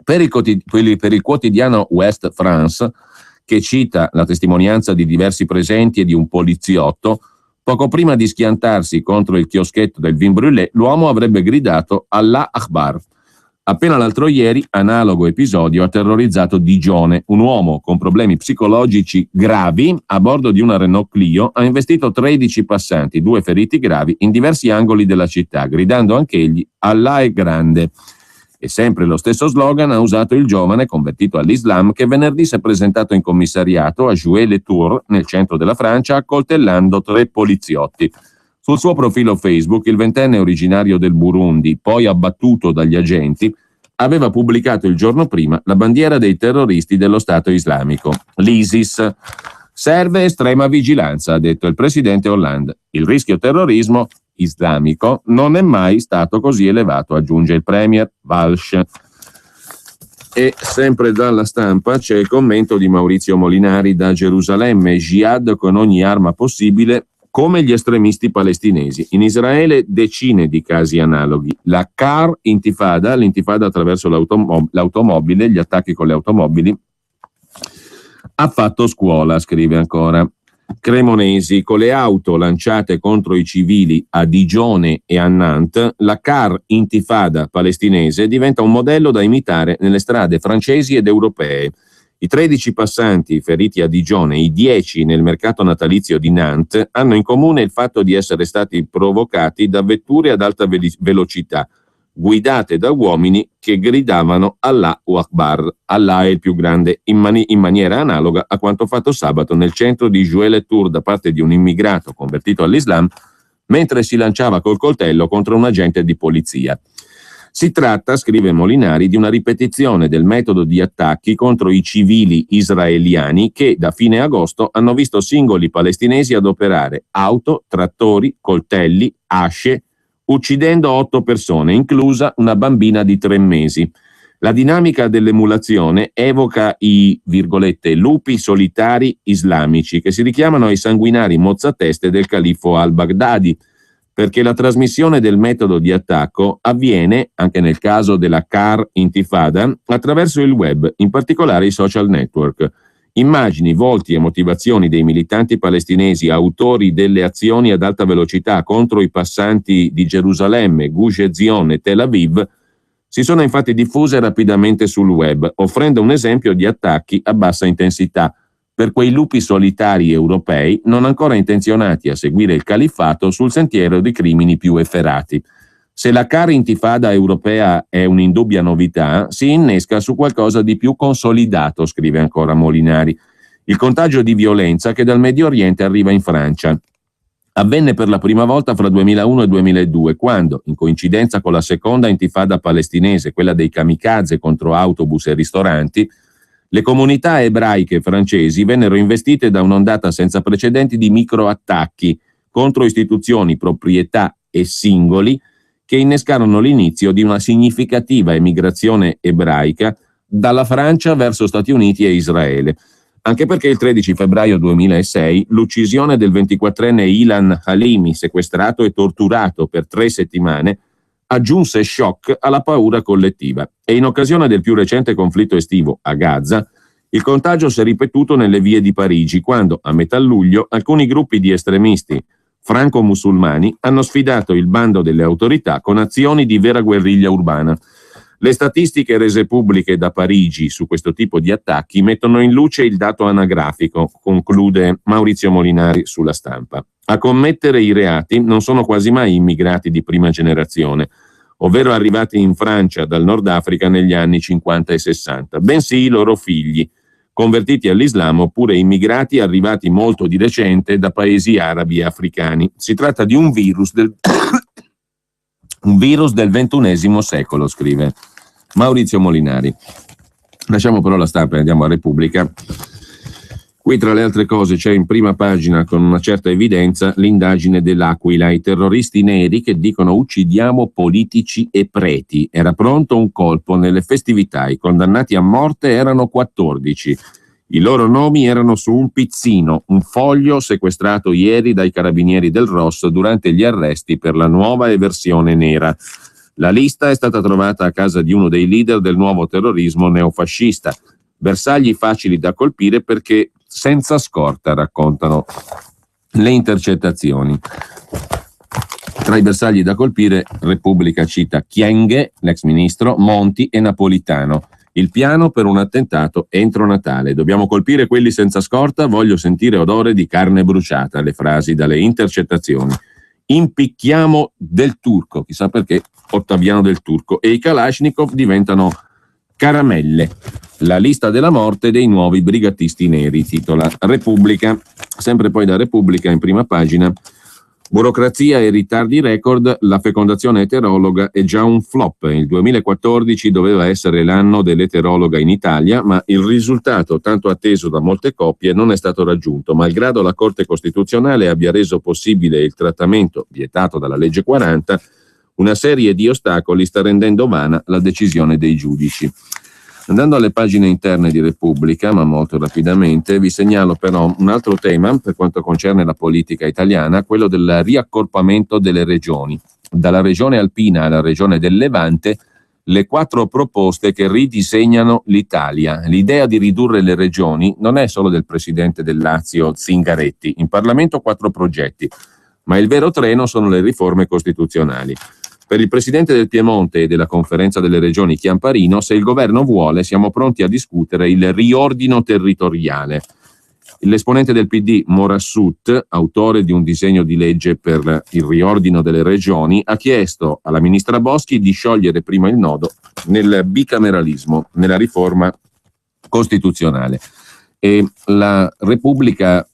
Per il quotidiano Ouest France, che cita la testimonianza di diversi presenti e di un poliziotto, poco prima di schiantarsi contro il chioschetto del vin brûlé, l'uomo avrebbe gridato Allah Akbar. Appena l'altro ieri, analogo episodio ha terrorizzato Digione. Un uomo con problemi psicologici gravi a bordo di una Renault Clio ha investito 13 passanti, 2 feriti gravi, in diversi angoli della città, gridando anch'egli Allah è grande. E sempre lo stesso slogan ha usato il giovane convertito all'Islam che venerdì si è presentato in commissariato a Joué-les-Tours, nel centro della Francia, accoltellando 3 poliziotti. Sul suo profilo Facebook, il ventenne originario del Burundi, poi abbattuto dagli agenti, aveva pubblicato il giorno prima la bandiera dei terroristi dello Stato islamico, l'ISIS. Serve estrema vigilanza, ha detto il presidente Hollande. Il rischio terrorismo islamico non è mai stato così elevato, aggiunge il premier Valls. E sempre dalla Stampa c'è il commento di Maurizio Molinari da Gerusalemme: jihad con ogni arma possibile, come gli estremisti palestinesi. In Israele decine di casi analoghi. La Car Intifada, l'intifada attraverso l'automobile, gli attacchi con le automobili, ha fatto scuola, scrive ancora Cremonesi. Con le auto lanciate contro i civili a Digione e a Nantes, la Car Intifada palestinese diventa un modello da imitare nelle strade francesi ed europee. I 13 passanti feriti a Digione e i 10 nel mercato natalizio di Nantes hanno in comune il fatto di essere stati provocati da vetture ad alta velocità, guidate da uomini che gridavano Allah Akbar, Allah è il più grande, in maniera analoga a quanto fatto sabato nel centro di Joué-les-Tours da parte di un immigrato convertito all'Islam mentre si lanciava col coltello contro un agente di polizia. Si tratta, scrive Molinari, di una ripetizione del metodo di attacchi contro i civili israeliani che da fine agosto hanno visto singoli palestinesi adoperare auto, trattori, coltelli, asce, uccidendo 8 persone, inclusa una bambina di 3 mesi. La dinamica dell'emulazione evoca i, virgolette, lupi solitari islamici che si richiamano ai sanguinari mozzateste del califfo al-Baghdadi, perché la trasmissione del metodo di attacco avviene, anche nel caso della Car Intifada, attraverso il web, in particolare i social network. Immagini, volti e motivazioni dei militanti palestinesi autori delle azioni ad alta velocità contro i passanti di Gerusalemme, Gush Ezion e Tel Aviv si sono infatti diffuse rapidamente sul web, offrendo un esempio di attacchi a bassa intensità per quei lupi solitari europei non ancora intenzionati a seguire il califfato sul sentiero di crimini più efferati. Se la Car Intifada europea è un'indubbia novità, si innesca su qualcosa di più consolidato, scrive ancora Molinari. Il contagio di violenza che dal Medio Oriente arriva in Francia. Avvenne per la prima volta fra 2001 e 2002, quando, in coincidenza con la seconda intifada palestinese, quella dei kamikaze contro autobus e ristoranti, le comunità ebraiche francesi vennero investite da un'ondata senza precedenti di microattacchi contro istituzioni, proprietà e singoli che innescarono l'inizio di una significativa emigrazione ebraica dalla Francia verso Stati Uniti e Israele. Anche perché il 13 febbraio 2006 l'uccisione del 24enne Ilan Halimi, sequestrato e torturato per 3 settimane, aggiunse shock alla paura collettiva, e in occasione del più recente conflitto estivo a Gaza il contagio si è ripetuto nelle vie di Parigi, quando a metà luglio alcuni gruppi di estremisti franco-musulmani hanno sfidato il bando delle autorità con azioni di vera guerriglia urbana. Le statistiche rese pubbliche da Parigi su questo tipo di attacchi mettono in luce il dato anagrafico, conclude Maurizio Molinari sulla Stampa. A commettere i reati non sono quasi mai immigrati di prima generazione, ovvero arrivati in Francia dal Nord Africa negli anni 50 e 60, bensì i loro figli, convertiti all'Islam oppure immigrati arrivati molto di recente da paesi arabi e africani. Si tratta di un virus del XXI secolo, scrive Maurizio Molinari. Lasciamo però la Stampa e andiamo a Repubblica. Qui, tra le altre cose, c'è in prima pagina con una certa evidenza l'indagine dell'Aquila, i terroristi neri che dicono uccidiamo politici e preti. Era pronto un colpo nelle festività, i condannati a morte erano 14. I loro nomi erano su un pizzino, un foglio sequestrato ieri dai carabinieri del Rosso durante gli arresti per la nuova eversione nera. La lista è stata trovata a casa di uno dei leader del nuovo terrorismo neofascista. Bersagli facili da colpire perché senza scorta, raccontano le intercettazioni. Tra i bersagli da colpire, Repubblica cita Kyenge, l'ex ministro, Monti e Napolitano. Il piano per un attentato entro Natale. Dobbiamo colpire quelli senza scorta, voglio sentire odore di carne bruciata, le frasi dalle intercettazioni. Impicchiamo Del Turco, chissà perché Ottaviano Del Turco, e i Kalashnikov diventano caramelle. La lista della morte dei nuovi brigatisti neri, titola Repubblica. Sempre poi da Repubblica in prima pagina, burocrazia e ritardi record, la fecondazione eterologa è già un flop. Il 2014 doveva essere l'anno dell'eterologa in Italia, ma il risultato tanto atteso da molte coppie non è stato raggiunto, malgrado la Corte Costituzionale abbia reso possibile il trattamento vietato dalla legge 40. Una serie di ostacoli sta rendendo vana la decisione dei giudici. Andando alle pagine interne di Repubblica, ma molto rapidamente, vi segnalo però un altro tema per quanto concerne la politica italiana, quello del riaccorpamento delle regioni. Dalla regione alpina alla regione del Levante, le 4 proposte che ridisegnano l'Italia. L'idea di ridurre le regioni non è solo del presidente del Lazio Zingaretti. In Parlamento 4 progetti, ma il vero treno sono le riforme costituzionali. Per il presidente del Piemonte e della Conferenza delle Regioni Chiamparino, se il governo vuole, siamo pronti a discutere il riordino territoriale. L'esponente del PD Morassut, autore di un disegno di legge per il riordino delle regioni, ha chiesto alla ministra Boschi di sciogliere prima il nodo nel bicameralismo, nella riforma costituzionale. E la Repubblica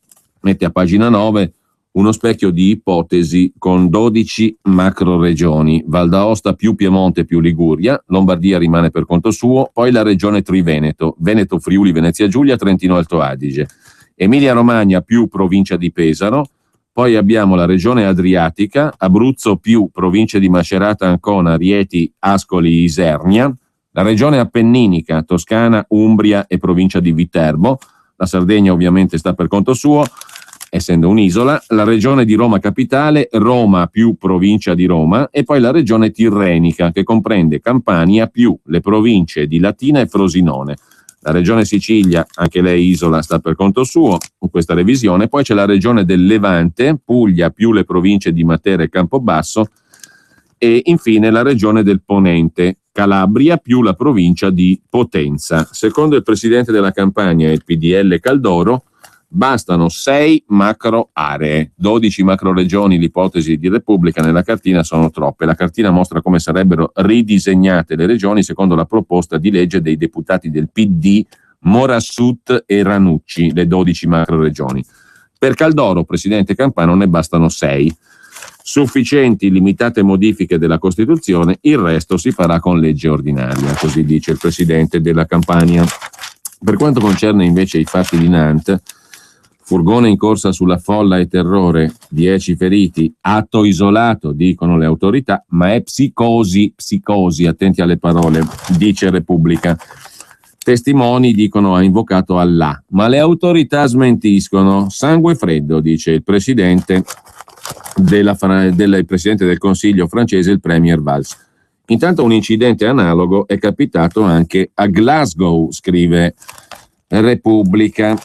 mette a pagina 9 uno specchio di ipotesi con 12 macro regioni, Val d'Aosta più Piemonte più Liguria, Lombardia rimane per conto suo, poi la regione Triveneto, Veneto, Friuli, Venezia Giulia, Trentino Alto Adige, Emilia Romagna più provincia di Pesaro, poi abbiamo la regione Adriatica, Abruzzo più province di Macerata, Ancona, Rieti, Ascoli, Isernia, la regione Appenninica, Toscana, Umbria e provincia di Viterbo, la Sardegna ovviamente sta per conto suo, essendo un'isola, la regione di Roma Capitale, Roma più provincia di Roma, e poi la regione Tirrenica, che comprende Campania più le province di Latina e Frosinone. La regione Sicilia, anche lei isola, sta per conto suo in questa revisione. Poi c'è la regione del Levante, Puglia più le province di Matera e Campobasso, e infine la regione del Ponente, Calabria più la provincia di Potenza. Secondo il presidente della Campania e il PDL Caldoro, bastano 6 macro aree, 12 macro regioni. L'ipotesi di Repubblica nella cartina sono troppe. La cartina mostra come sarebbero ridisegnate le regioni secondo la proposta di legge dei deputati del PD Morassut e Ranucci, le 12 macro regioni. Per Caldoro, presidente Campano, ne bastano 6. Sufficienti limitate modifiche della Costituzione, il resto si farà con legge ordinaria, così dice il presidente della Campania. Per quanto concerne invece i fatti di Nantes, Furgone in corsa sulla folla e terrore, 10 feriti, atto isolato, dicono le autorità, ma è psicosi, attenti alle parole, dice Repubblica. Testimoni dicono ha invocato Allah, ma le autorità smentiscono. Sangue freddo, dice il presidente il presidente del Consiglio francese, il premier Valls. Intanto un incidente analogo è capitato anche a Glasgow, scrive Repubblica.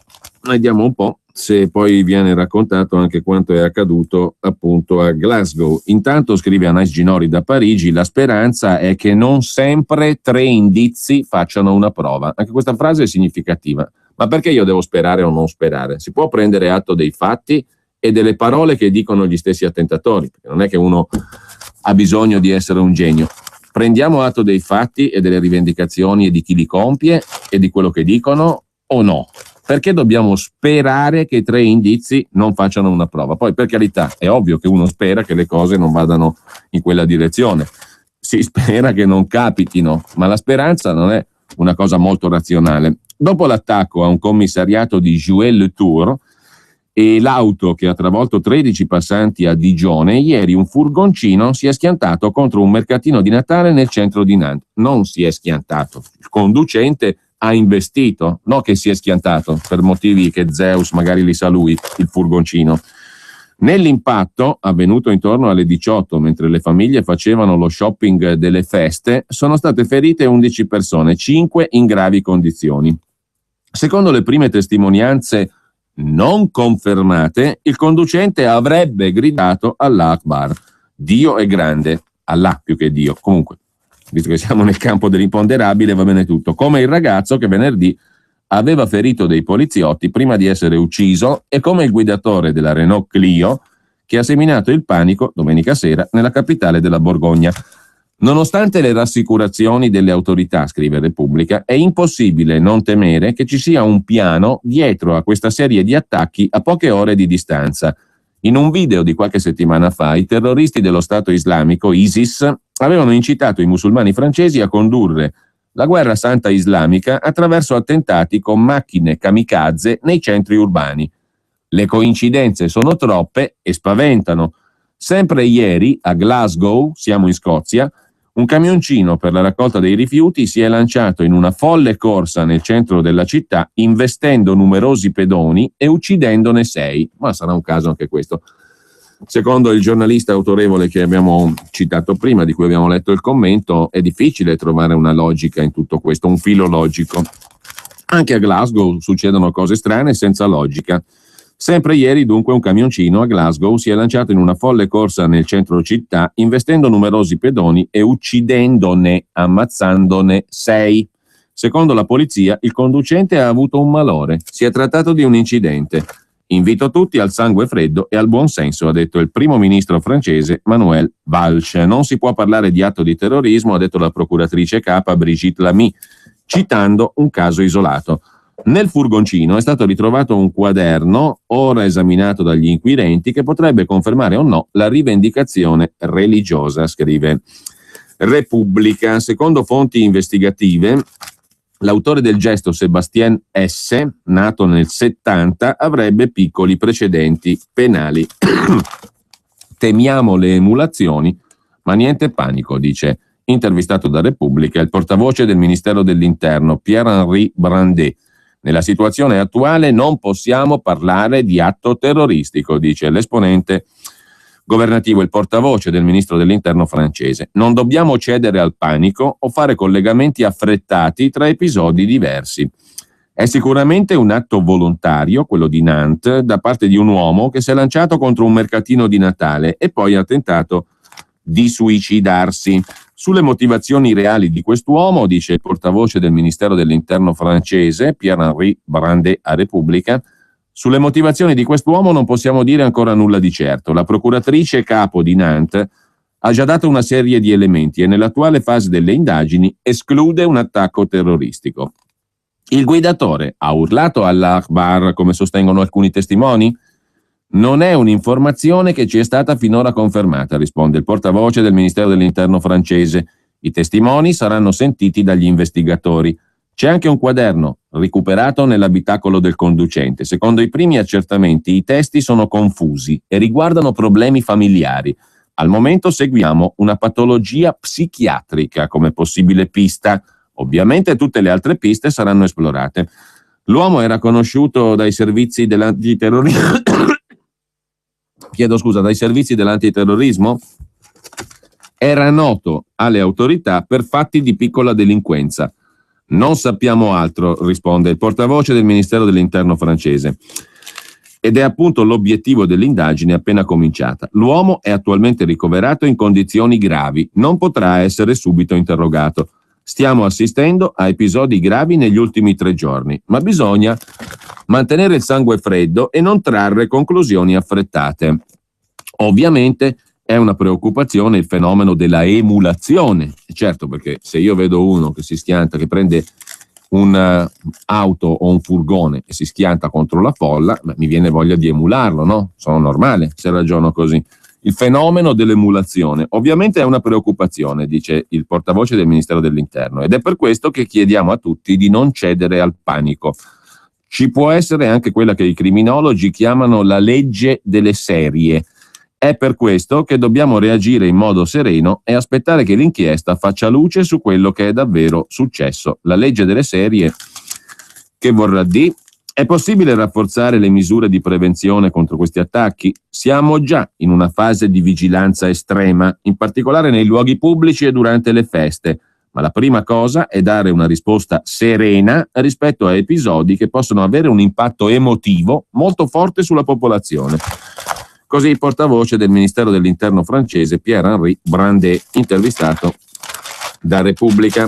Vediamo un po' se poi viene raccontato anche quanto è accaduto appunto a Glasgow. Intanto, scrive Anais Ginori da Parigi, la speranza è che non sempre 3 indizi facciano una prova. Anche questa frase è significativa. Ma perché io devo sperare o non sperare? Si può prendere atto dei fatti e delle parole che dicono gli stessi attentatori, perché non è che uno ha bisogno di essere un genio. Prendiamo atto dei fatti e delle rivendicazioni e di chi li compie e di quello che dicono o no? Perché dobbiamo sperare che 3 indizi non facciano una prova? Poi, per carità, è ovvio che uno spera che le cose non vadano in quella direzione. Si spera che non capitino, ma la speranza non è una cosa molto razionale. Dopo l'attacco a un commissariato di Joué-le-Tour e l'auto che ha travolto 13 passanti a Digione, ieri un furgoncino si è schiantato contro un mercatino di Natale nel centro di Nantes. Non si è schiantato, il conducente ha investito, no che si è schiantato per motivi che Zeus magari li sa lui, il furgoncino. Nell'impatto, avvenuto intorno alle 18, mentre le famiglie facevano lo shopping delle feste, sono state ferite 11 persone, 5 in gravi condizioni. Secondo le prime testimonianze non confermate, il conducente avrebbe gridato Allah Akbar. Dio è grande, Allah più che Dio. Comunque, visto che siamo nel campo dell'imponderabile, va bene tutto. Come il ragazzo che venerdì aveva ferito dei poliziotti prima di essere ucciso e come il guidatore della Renault Clio che ha seminato il panico domenica sera nella capitale della Borgogna. Nonostante le rassicurazioni delle autorità, scrive Repubblica, è impossibile non temere che ci sia un piano dietro a questa serie di attacchi a poche ore di distanza. In un video di qualche settimana fa, i terroristi dello Stato Islamico, ISIS, avevano incitato i musulmani francesi a condurre la guerra santa islamica attraverso attentati con macchine kamikaze nei centri urbani. Le coincidenze sono troppe e spaventano. Sempre ieri, a Glasgow, siamo in Scozia, un camioncino per la raccolta dei rifiuti si è lanciato in una folle corsa nel centro della città, investendo numerosi pedoni e uccidendone 6. Ma sarà un caso anche questo. Secondo il giornalista autorevole che abbiamo citato prima, di cui abbiamo letto il commento, è difficile trovare una logica in tutto questo, un filo logico. Anche a Glasgow succedono cose strane senza logica. Sempre ieri, dunque, un camioncino a Glasgow si è lanciato in una folle corsa nel centro città, investendo numerosi pedoni e uccidendone, ammazzandone 6. Secondo la polizia, il conducente ha avuto un malore. Si è trattato di un incidente. Invito tutti al sangue freddo e al buon senso, ha detto il primo ministro francese Manuel Valls. Non si può parlare di atto di terrorismo, ha detto la procuratrice capo Brigitte Lamy, citando un caso isolato. Nel furgoncino è stato ritrovato un quaderno, ora esaminato dagli inquirenti, che potrebbe confermare o no la rivendicazione religiosa, scrive Repubblica. Secondo fonti investigative, l'autore del gesto, Sébastien S., nato nel 70, avrebbe piccoli precedenti penali. Temiamo le emulazioni, ma niente panico, dice, intervistato da Repubblica, il portavoce del Ministero dell'Interno, Pierre-Henri Brandet. Nella situazione attuale non possiamo parlare di atto terroristico, dice l'esponente governativo, il portavoce del ministro dell'Interno francese. Non dobbiamo cedere al panico o fare collegamenti affrettati tra episodi diversi. È sicuramente un atto volontario, quello di Nantes, da parte di un uomo che si è lanciato contro un mercatino di Natale e poi ha tentato di suicidarsi. Sulle motivazioni reali di quest'uomo, dice il portavoce del Ministero dell'Interno francese, Pierre-Henri Brandet a Repubblica, sulle motivazioni di quest'uomo non possiamo dire ancora nulla di certo. La procuratrice capo di Nantes ha già dato una serie di elementi e nell'attuale fase delle indagini esclude un attacco terroristico. Il guidatore ha urlato Allah Akbar, come sostengono alcuni testimoni? Non è un'informazione che ci è stata finora confermata, risponde il portavoce del Ministero dell'Interno francese. I testimoni saranno sentiti dagli investigatori. C'è anche un quaderno recuperato nell'abitacolo del conducente. Secondo i primi accertamenti i testi sono confusi e riguardano problemi familiari. Al momento seguiamo una patologia psichiatrica come possibile pista. Ovviamente tutte le altre piste saranno esplorate. L'uomo era conosciuto dai servizi dell'antiterrorismo. Dai servizi dell'antiterrorismo? Era noto alle autorità per fatti di piccola delinquenza. Non sappiamo altro, risponde il portavoce del Ministero dell'Interno francese. Ed è appunto l'obiettivo dell'indagine appena cominciata. L'uomo è attualmente ricoverato in condizioni gravi, non potrà essere subito interrogato. Stiamo assistendo a episodi gravi negli ultimi 3 giorni, ma bisogna mantenere il sangue freddo e non trarre conclusioni affrettate. Ovviamente è una preoccupazione il fenomeno della emulazione. Certo, perché se io vedo uno che si schianta, che prende un'auto o un furgone e si schianta contro la folla, mi viene voglia di emularlo, no? Sono normale se ragiono così. Il fenomeno dell'emulazione ovviamente è una preoccupazione, dice il portavoce del Ministero dell'Interno, ed è per questo che chiediamo a tutti di non cedere al panico. Ci può essere anche quella che i criminologi chiamano la legge delle serie. È per questo che dobbiamo reagire in modo sereno e aspettare che l'inchiesta faccia luce su quello che è davvero successo. La legge delle serie, che vorrà dire? È possibile rafforzare le misure di prevenzione contro questi attacchi? Siamo già in una fase di vigilanza estrema, in particolare nei luoghi pubblici e durante le feste, ma la prima cosa è dare una risposta serena rispetto a episodi che possono avere un impatto emotivo molto forte sulla popolazione. Così il portavoce del Ministero dell'Interno francese Pierre-Henri Brandet, intervistato da Repubblica,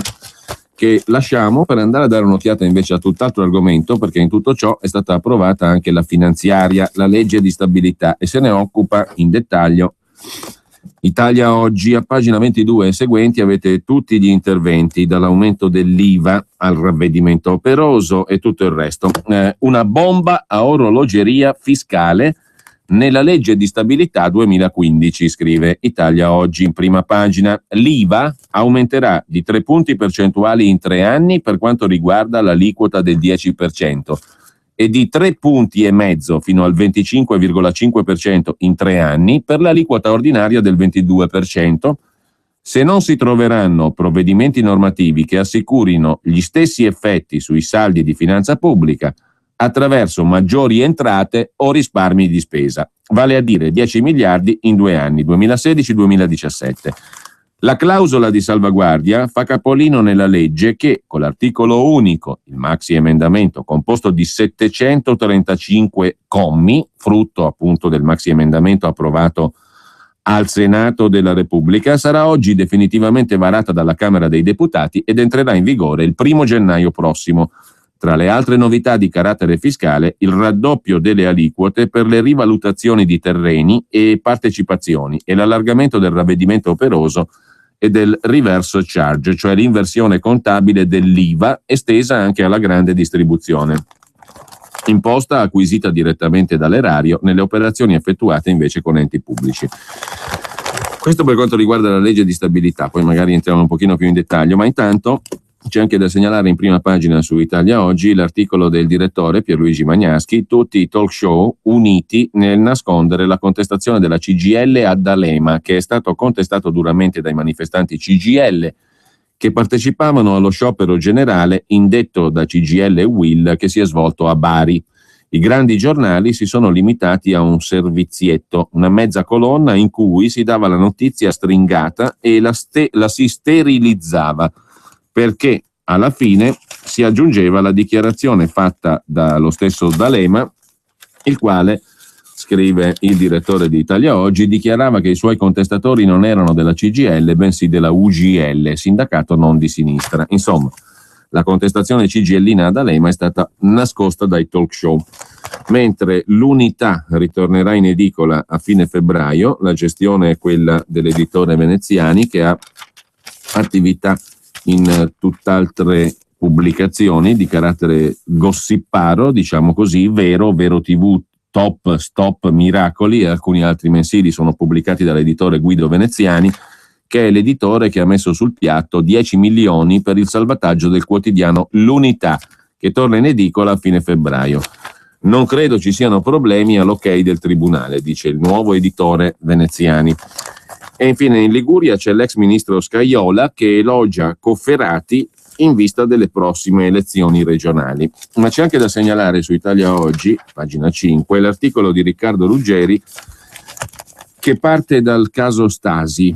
che lasciamo per andare a dare un'occhiata invece a tutt'altro argomento, perché in tutto ciò è stata approvata anche la finanziaria, la legge di stabilità, e se ne occupa in dettaglio Italia Oggi. A pagina 22 e seguenti avete tutti gli interventi, dall'aumento dell'IVA al ravvedimento operoso e tutto il resto. Una bomba a orologeria fiscale nella legge di stabilità 2015, scrive Italia Oggi in prima pagina. L'IVA aumenterà di 3 punti percentuali in 3 anni per quanto riguarda l'aliquota del 10% e di 3,5 punti fino al 25,5% in 3 anni per l'aliquota ordinaria del 22%, se non si troveranno provvedimenti normativi che assicurino gli stessi effetti sui saldi di finanza pubblica attraverso maggiori entrate o risparmi di spesa, vale a dire 10 miliardi in 2 anni, 2016-2017. La clausola di salvaguardia fa capolino nella legge che, con l'articolo unico, il maxi emendamento composto di 735 commi, frutto appunto del maxi emendamento approvato al Senato della Repubblica, sarà oggi definitivamente varata dalla Camera dei Deputati ed entrerà in vigore il 1° gennaio prossimo. Tra le altre novità di carattere fiscale, il raddoppio delle aliquote per le rivalutazioni di terreni e partecipazioni e l'allargamento del ravvedimento operoso e del reverse charge, cioè l'inversione contabile dell'IVA estesa anche alla grande distribuzione. Imposta acquisita direttamente dall'erario nelle operazioni effettuate invece con enti pubblici. Questo per quanto riguarda la legge di stabilità, poi magari entriamo un pochino più in dettaglio, ma intanto c'è anche da segnalare in prima pagina su Italia Oggi l'articolo del direttore Pierluigi Magnaschi, tutti i talk show uniti nel nascondere la contestazione della CGIL ad D'Alema, che è stato contestato duramente dai manifestanti CGIL che partecipavano allo sciopero generale indetto da CGIL e UIL che si è svolto a Bari. I grandi giornali si sono limitati a un servizietto, una mezza colonna in cui si dava la notizia stringata e la si sterilizzava, perché alla fine si aggiungeva la dichiarazione fatta dallo stesso D'Alema, il quale, scrive il direttore di Italia Oggi, dichiarava che i suoi contestatori non erano della CGIL, bensì della UGL, sindacato non di sinistra. Insomma, la contestazione CGILina ad D'Alema è stata nascosta dai talk show. Mentre l'Unità ritornerà in edicola a fine febbraio, la gestione è quella dell'editore Veneziani, che ha attività in tutt'altre pubblicazioni di carattere gossiparo, diciamo così, Vero TV, Top, Stop, Miracoli e alcuni altri mensili sono pubblicati dall'editore Guido Veneziani, che è l'editore che ha messo sul piatto 10 milioni per il salvataggio del quotidiano L'Unità, che torna in edicola a fine febbraio. Non credo ci siano problemi all'ok del tribunale, dice il nuovo editore Veneziani. E infine in Liguria c'è l'ex ministro Scajola che elogia Cofferati in vista delle prossime elezioni regionali. Ma c'è anche da segnalare su Italia Oggi, pagina 5, l'articolo di Riccardo Ruggeri che parte dal caso Stasi.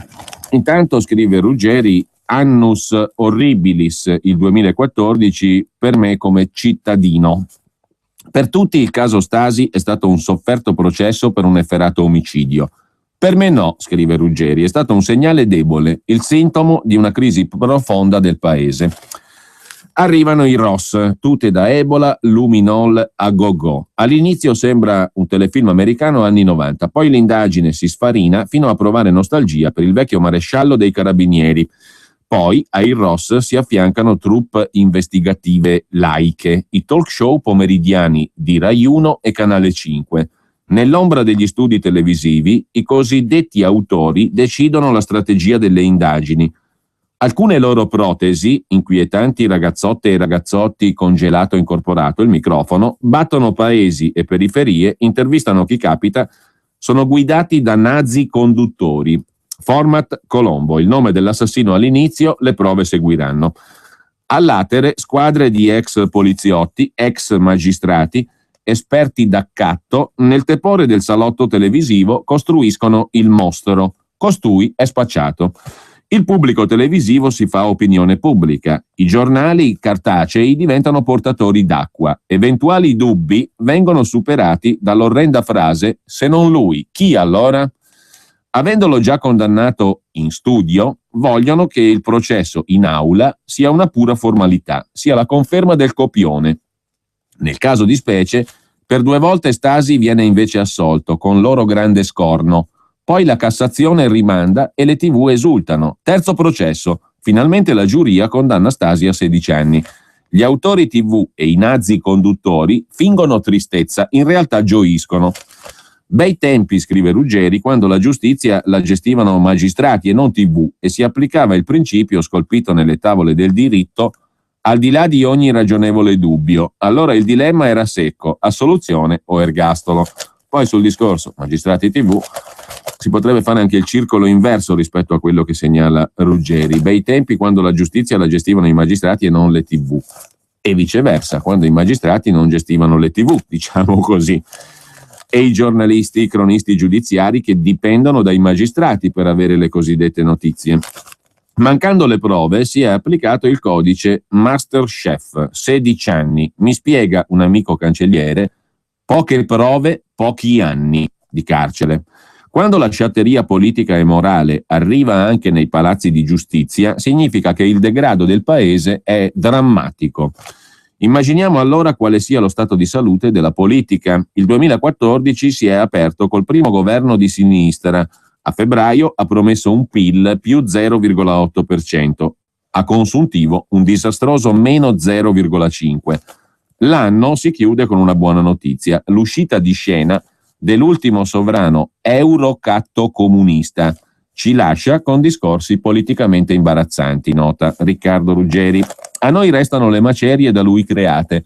Intanto, scrive Ruggeri, annus horribilis il 2014 per me come cittadino. Per tutti il caso Stasi è stato un sofferto processo per un efferato omicidio. Per me no, scrive Ruggeri, è stato un segnale debole, il sintomo di una crisi profonda del paese. Arrivano i ROS, tutte da Ebola, luminol a go-go. All'inizio sembra un telefilm americano anni 90, poi l'indagine si sfarina fino a provare nostalgia per il vecchio maresciallo dei carabinieri. Poi ai ROS si affiancano troupe investigative laiche, i talk show pomeridiani di Rai 1 e Canale 5. Nell'ombra degli studi televisivi, i cosiddetti autori decidono la strategia delle indagini. Alcune loro protesi, inquietanti ragazzotte e ragazzotti con gelato incorporato, il microfono, battono paesi e periferie, intervistano chi capita, sono guidati da nazi conduttori. Format Colombo, il nome dell'assassino all'inizio, le prove seguiranno. All'atere, squadre di ex poliziotti, ex magistrati, esperti d'accatto, nel tepore del salotto televisivo costruiscono il mostro. Costui è spacciato. Il pubblico televisivo si fa opinione pubblica. I giornali cartacei diventano portatori d'acqua. Eventuali dubbi vengono superati dall'orrenda frase «Se non lui, chi allora?» Avendolo già condannato in studio, vogliono che il processo in aula sia una pura formalità, sia la conferma del copione. Nel caso di specie, per 2 volte Stasi viene invece assolto, con loro grande scorno. Poi la Cassazione rimanda e le TV esultano. Terzo processo. Finalmente la giuria condanna Stasi a 16 anni. Gli autori TV e i nazi conduttori fingono tristezza, in realtà gioiscono. Bei tempi, scrive Ruggeri, quando la giustizia la gestivano magistrati e non TV e si applicava il principio scolpito nelle tavole del diritto al di là di ogni ragionevole dubbio. Allora il dilemma era secco, assoluzione o ergastolo. Poi sul discorso magistrati TV si potrebbe fare anche il circolo inverso rispetto a quello che segnala Ruggeri. Bei tempi quando la giustizia la gestivano i magistrati e non le TV. E viceversa, quando i magistrati non gestivano le TV, diciamo così. E i giornalisti, i cronisti giudiziari che dipendono dai magistrati per avere le cosiddette notizie. Mancando le prove si è applicato il codice Masterchef, 16 anni. Mi spiega un amico cancelliere, poche prove, pochi anni di carcere. Quando la sciatteria politica e morale arriva anche nei palazzi di giustizia, significa che il degrado del paese è drammatico. Immaginiamo allora quale sia lo stato di salute della politica. Il 2014 si è aperto col primo governo di sinistra. A febbraio ha promesso un PIL più 0,8%, a consuntivo un disastroso meno 0,5%. L'anno si chiude con una buona notizia, l'uscita di scena dell'ultimo sovrano eurocatto comunista. Ci lascia con discorsi politicamente imbarazzanti, nota Riccardo Ruggeri. A noi restano le macerie da lui create,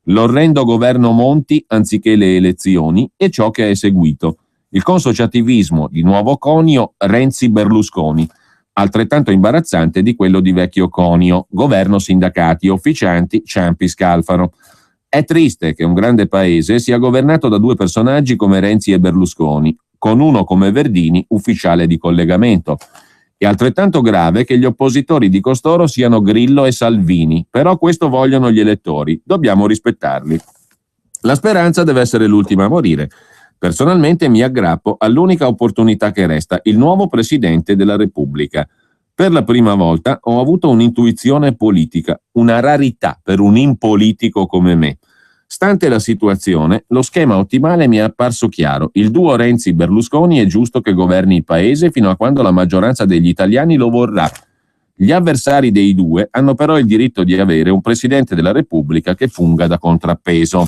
l'orrendo governo Monti anziché le elezioni e ciò che è seguito. Il consociativismo di nuovo conio Renzi-Berlusconi, altrettanto imbarazzante di quello di vecchio conio, governo sindacati, officianti, Ciampi scalfano. È triste che un grande paese sia governato da 2 personaggi come Renzi e Berlusconi, con uno come Verdini, ufficiale di collegamento. È altrettanto grave che gli oppositori di costoro siano Grillo e Salvini, però questo vogliono gli elettori, dobbiamo rispettarli. La speranza deve essere l'ultima a morire. Personalmente mi aggrappo all'unica opportunità che resta, il nuovo Presidente della Repubblica. Per la prima volta ho avuto un'intuizione politica, una rarità per un impolitico come me. Stante la situazione, lo schema ottimale mi è apparso chiaro. Il duo Renzi-Berlusconi è giusto che governi il paese fino a quando la maggioranza degli italiani lo vorrà. Gli avversari dei due hanno però il diritto di avere un Presidente della Repubblica che funga da contrappeso.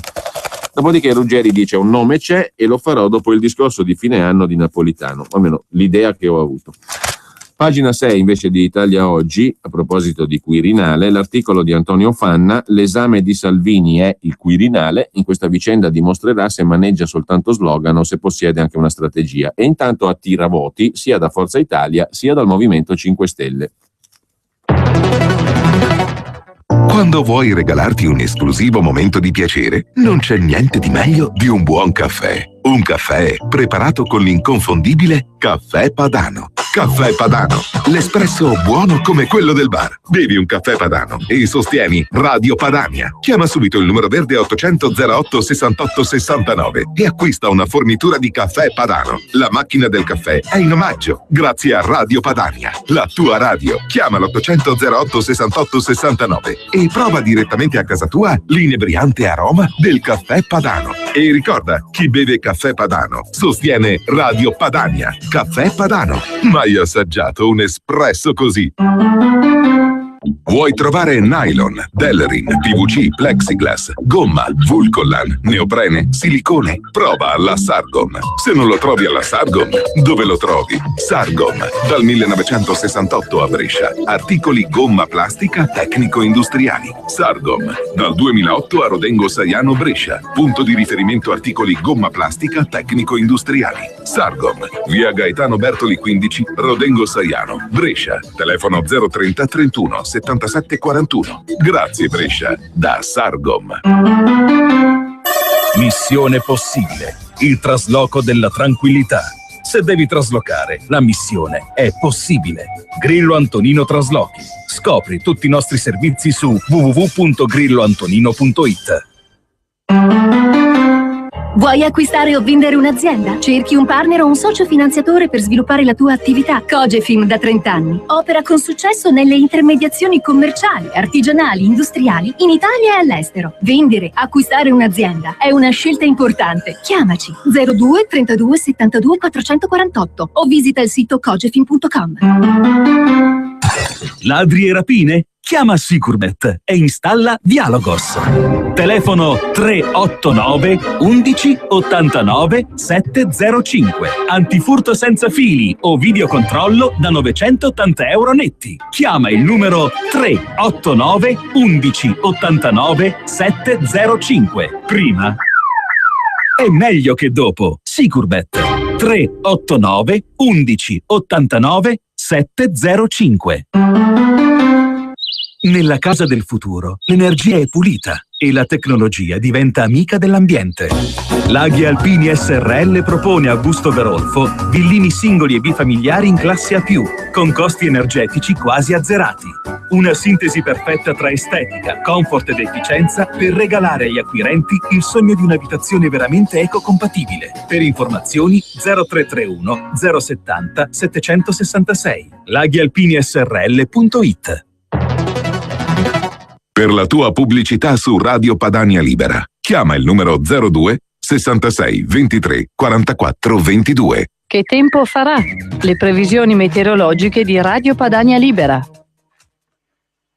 Dopodiché Ruggeri dice un nome c'è e lo farò dopo il discorso di fine anno di Napolitano, o almeno l'idea che ho avuto. Pagina 6 invece di Italia Oggi, a proposito di Quirinale, l'articolo di Antonio Fanna: l'esame di Salvini è il Quirinale, in questa vicenda dimostrerà se maneggia soltanto slogan o se possiede anche una strategia, e intanto attira voti sia da Forza Italia sia dal Movimento 5 Stelle. Quando vuoi regalarti un esclusivo momento di piacere, non c'è niente di meglio di un buon caffè. Un caffè preparato con l'inconfondibile Caffè Padano. Caffè Padano, l'espresso buono come quello del bar. Bevi un caffè Padano e sostieni Radio Padania. Chiama subito il numero verde 800 08 68 69 e acquista una fornitura di Caffè Padano. La macchina del caffè è in omaggio, grazie a Radio Padania, la tua radio. Chiama l'800 08 68 69 e prova direttamente a casa tua l'inebriante aroma del Caffè Padano. E ricorda, chi beve Caffè Padano sostiene Radio Padania. Caffè Padano. Mai assaggiato un espresso così? Vuoi trovare nylon, Delrin, PVC, plexiglass, gomma, Vulcolan, neoprene, silicone? Prova la Sargom. Se non lo trovi alla Sargom, dove lo trovi? Sargom, dal 1968 a Brescia. Articoli gomma plastica tecnico-industriali. Sargom, dal 2008 a Rodengo Saiano Brescia. Punto di riferimento articoli gomma plastica tecnico-industriali. Sargom, via Gaetano Bertoli 15, Rodengo Saiano, Brescia. Telefono 030 31 77 41. Grazie Brescia, da Sargom. Missione possibile, il trasloco della tranquillità. Se devi traslocare, la missione è possibile. Grillo Antonino Traslochi. Scopri tutti i nostri servizi su www.grilloantonino.it. Vuoi acquistare o vendere un'azienda? Cerchi un partner o un socio finanziatore per sviluppare la tua attività? Cogefin da 30 anni opera con successo nelle intermediazioni commerciali, artigianali, industriali in Italia e all'estero. Vendere, acquistare un'azienda è una scelta importante. Chiamaci 02 32 72 448 o visita il sito cogefin.com. Ladri e rapine? Chiama Sicurbet e installa Dialogos. Telefono 389 11 89 705. Antifurto senza fili o videocontrollo da 980 euro netti. Chiama il numero 389 11 89 705. Prima è meglio che dopo. Sicurbet 389 11 89 705. Nella casa del futuro l'energia è pulita e la tecnologia diventa amica dell'ambiente. Laghi Alpini SRL propone a Busto Berolfo villini singoli e bifamiliari in classe A+, con costi energetici quasi azzerati. Una sintesi perfetta tra estetica, comfort ed efficienza per regalare agli acquirenti il sogno di un'abitazione veramente ecocompatibile. Per informazioni 0331 070 766 laghialpinisrl.it. Per la tua pubblicità su Radio Padania Libera, chiama il numero 02 66 23 44 22. Che tempo farà? Le previsioni meteorologiche di Radio Padania Libera.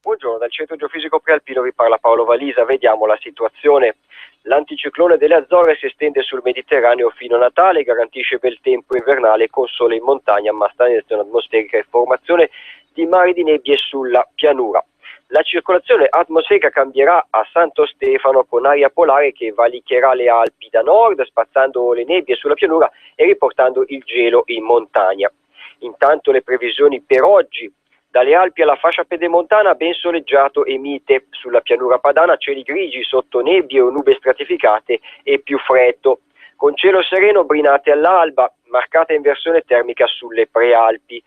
Buongiorno, dal centro geofisico prealpino vi parla Paolo Valisa. Vediamo la situazione. L'anticiclone delle Azzorre si estende sul Mediterraneo fino a Natale, garantisce bel tempo invernale con sole in montagna, ma stagnazione atmosferica e formazione di mari di nebbie sulla pianura. La circolazione atmosferica cambierà a Santo Stefano con aria polare che valicherà le Alpi da nord, spazzando le nebbie sulla pianura e riportando il gelo in montagna. Intanto le previsioni per oggi: dalle Alpi alla fascia pedemontana ben soleggiato e mite, sulla pianura padana cieli grigi sotto nebbie o nube stratificate e più freddo, con cielo sereno, brinate all'alba, marcata inversione termica sulle prealpi.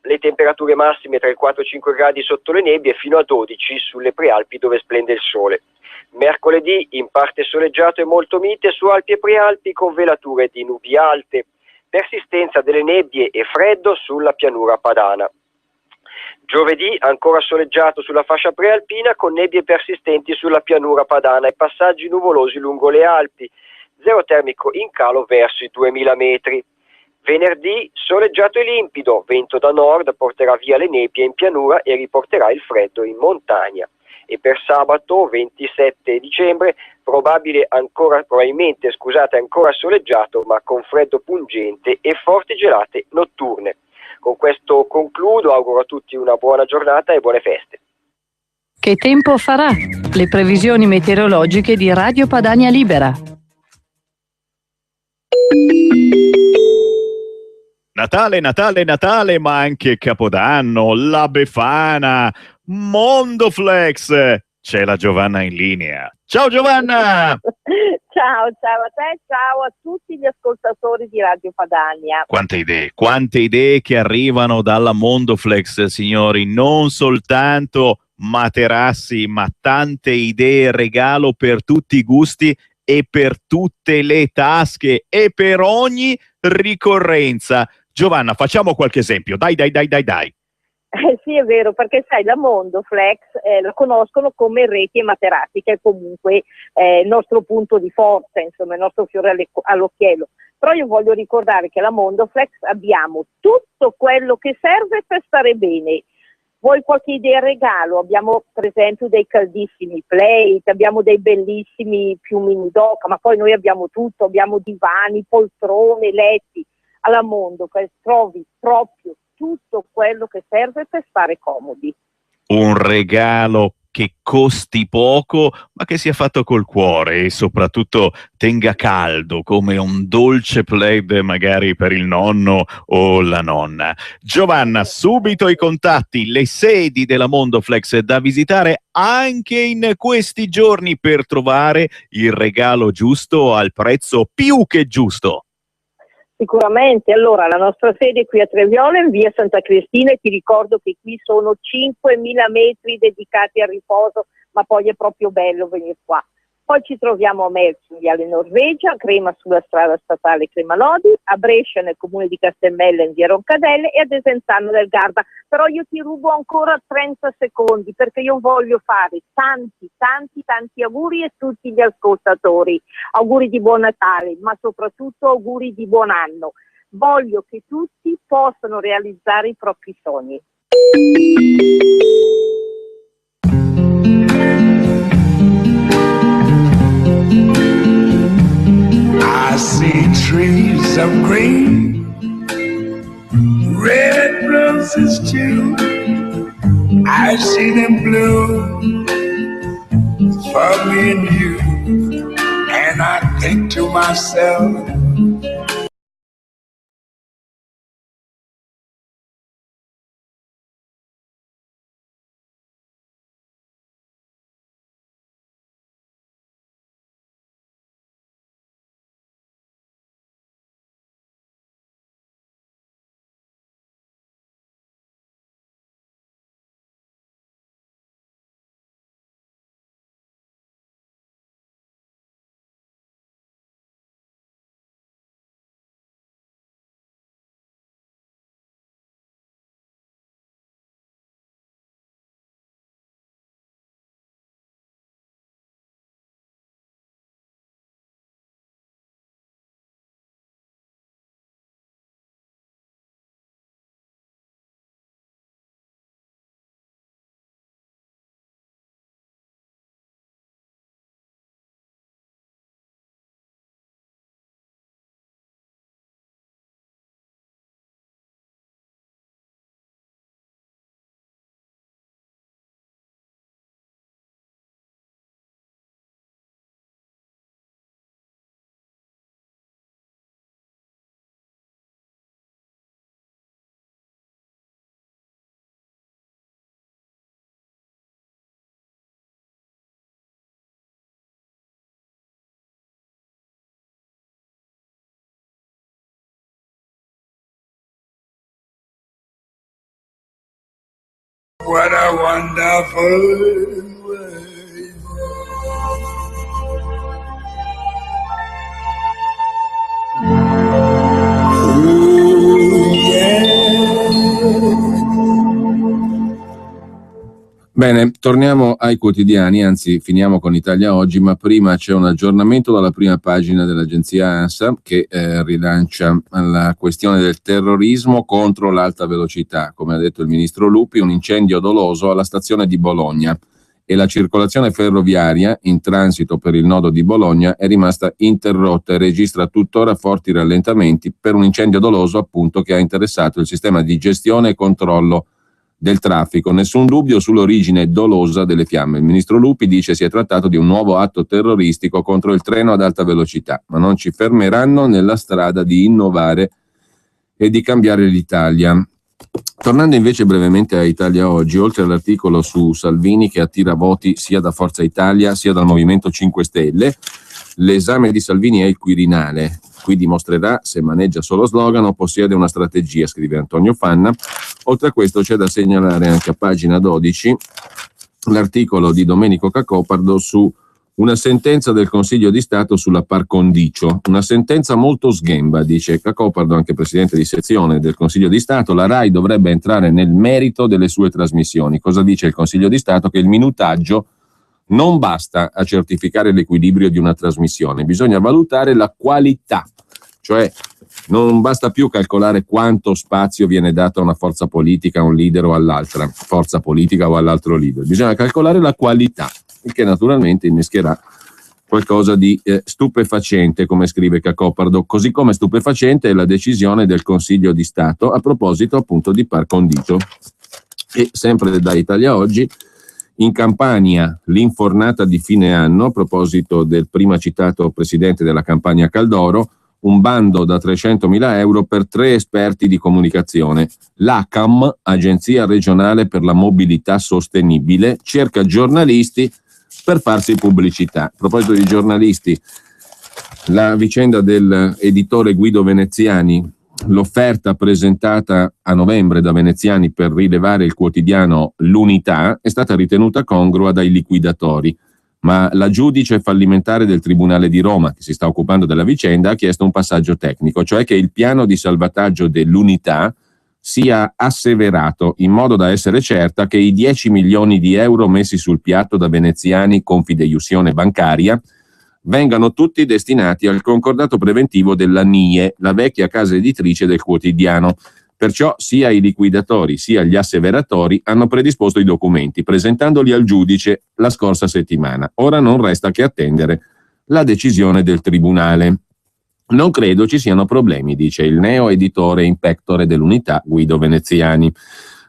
Le temperature massime tra i 4 e 5 gradi sotto le nebbie fino a 12 sulle prealpi dove splende il sole. Mercoledì in parte soleggiato e molto mite su Alpi e prealpi con velature di nubi alte, persistenza delle nebbie e freddo sulla pianura padana. Giovedì ancora soleggiato sulla fascia prealpina con nebbie persistenti sulla pianura padana e passaggi nuvolosi lungo le Alpi, zero termico in calo verso i 2000 metri. Venerdì soleggiato e limpido, vento da nord porterà via le nebbie in pianura e riporterà il freddo in montagna. E per sabato 27 dicembre probabilmente ancora soleggiato ma con freddo pungente e forti gelate notturne. Con questo concludo, auguro a tutti una buona giornata e buone feste. Che tempo farà? Le previsioni meteorologiche di Radio Padania Libera. Natale, Natale, Natale, ma anche Capodanno, la Befana, Mondoflex. C'è la Giovanna in linea. Ciao Giovanna! Ciao a te, ciao a tutti gli ascoltatori di Radio Padania. Quante idee che arrivano dalla Mondoflex, signori, non soltanto materassi, ma tante idee, regalo per tutti i gusti e per tutte le tasche e per ogni ricorrenza. Giovanna, facciamo qualche esempio, dai. Sì, è vero, perché sai, la Mondoflex la conoscono come reti e materassi, che è comunque il nostro punto di forza, insomma, il nostro fiore all'occhiello. Però io voglio ricordare che la Mondoflex abbiamo tutto quello che serve per stare bene. Vuoi qualche idea regalo? Abbiamo per esempio dei caldissimi plate, abbiamo dei bellissimi piumini d'oca, ma poi noi abbiamo tutto, abbiamo divani, poltrone, letti. Alla Mondoflex trovi proprio tutto quello che serve per stare comodi. Un regalo che costi poco, ma che sia fatto col cuore e soprattutto tenga caldo come un dolce plate magari per il nonno o la nonna. Giovanna, subito i contatti, le sedi della Mondoflex da visitare anche in questi giorni per trovare il regalo giusto al prezzo più che giusto. Sicuramente, allora la nostra sede qui a Treviolo in via Santa Cristina, e ti ricordo che qui sono 5.000 metri dedicati al riposo, ma poi è proprio bello venire qua. Poi ci troviamo a Melzo in viale Norvegia, a Crema sulla strada statale Crema Lodi, a Brescia nel comune di Castelmella in via Roncadelle e a Desenzano del Garda. Però io ti rubo ancora 30 secondi perché io voglio fare tanti auguri a tutti gli ascoltatori. Auguri di buon Natale, ma soprattutto auguri di buon anno. Voglio che tutti possano realizzare i propri sogni. I see trees of green, red roses too. I see them bloom for me and you. And I think to myself, what a wonderful world. Ooh, yeah. Bene, torniamo ai quotidiani, anzi finiamo con Italia Oggi, ma prima c'è un aggiornamento dalla prima pagina dell'agenzia ANSA che rilancia la questione del terrorismo contro l'alta velocità. Come ha detto il ministro Lupi, un incendio doloso alla stazione di Bologna e la circolazione ferroviaria in transito per il nodo di Bologna è rimasta interrotta e registra tuttora forti rallentamenti per un incendio doloso appunto che ha interessato il sistema di gestione e controllo del traffico. Nessun dubbio sull'origine dolosa delle fiamme. Il ministro Lupi dice si è trattato di un nuovo atto terroristico contro il treno ad alta velocità, ma non ci fermeranno nella strada di innovare e di cambiare l'Italia. Tornando invece brevemente a Italia Oggi, oltre all'articolo su Salvini che attira voti sia da Forza Italia sia dal Movimento 5 Stelle, l'esame di Salvini è il Quirinale. Qui dimostrerà se maneggia solo slogan o possiede una strategia, scrive Antonio Fanna. Oltre a questo c'è da segnalare anche a pagina 12 l'articolo di Domenico Cacopardo su una sentenza del Consiglio di Stato sulla par condicio, una sentenza molto sghemba, dice Cacopardo, anche presidente di sezione del Consiglio di Stato. La RAI dovrebbe entrare nel merito delle sue trasmissioni. Cosa dice il Consiglio di Stato? Che il minutaggio non basta a certificare l'equilibrio di una trasmissione, bisogna valutare la qualità, cioè non basta più calcolare quanto spazio viene dato a una forza politica, a un leader o all'altra forza politica o all'altro leader, bisogna calcolare la qualità, il che naturalmente innescherà qualcosa di stupefacente, come scrive Cacopardo, così come stupefacente è la decisione del Consiglio di Stato a proposito appunto di par condicio. E sempre da Italia Oggi, in Campania l'infornata di fine anno, a proposito del prima citato presidente della Campania Caldoro, un bando da 300.000 euro per 3 esperti di comunicazione. L'ACAM, Agenzia Regionale per la Mobilità Sostenibile, cerca giornalisti per farsi pubblicità. A proposito di giornalisti, la vicenda dell'editore Guido Veneziani, l'offerta presentata a novembre da Veneziani per rilevare il quotidiano L'Unità è stata ritenuta congrua dai liquidatori, ma la giudice fallimentare del Tribunale di Roma, che si sta occupando della vicenda, ha chiesto un passaggio tecnico, cioè che il piano di salvataggio dell'Unità sia asseverato in modo da essere certa che i 10 milioni di euro messi sul piatto da Veneziani con fideiussione bancaria vengano tutti destinati al concordato preventivo della NIE, la vecchia casa editrice del quotidiano. Perciò sia i liquidatori sia gli asseveratori hanno predisposto i documenti, presentandoli al giudice la scorsa settimana. Ora non resta che attendere la decisione del tribunale. Non credo ci siano problemi, dice il neo editore in pectore dell'Unità Guido Veneziani.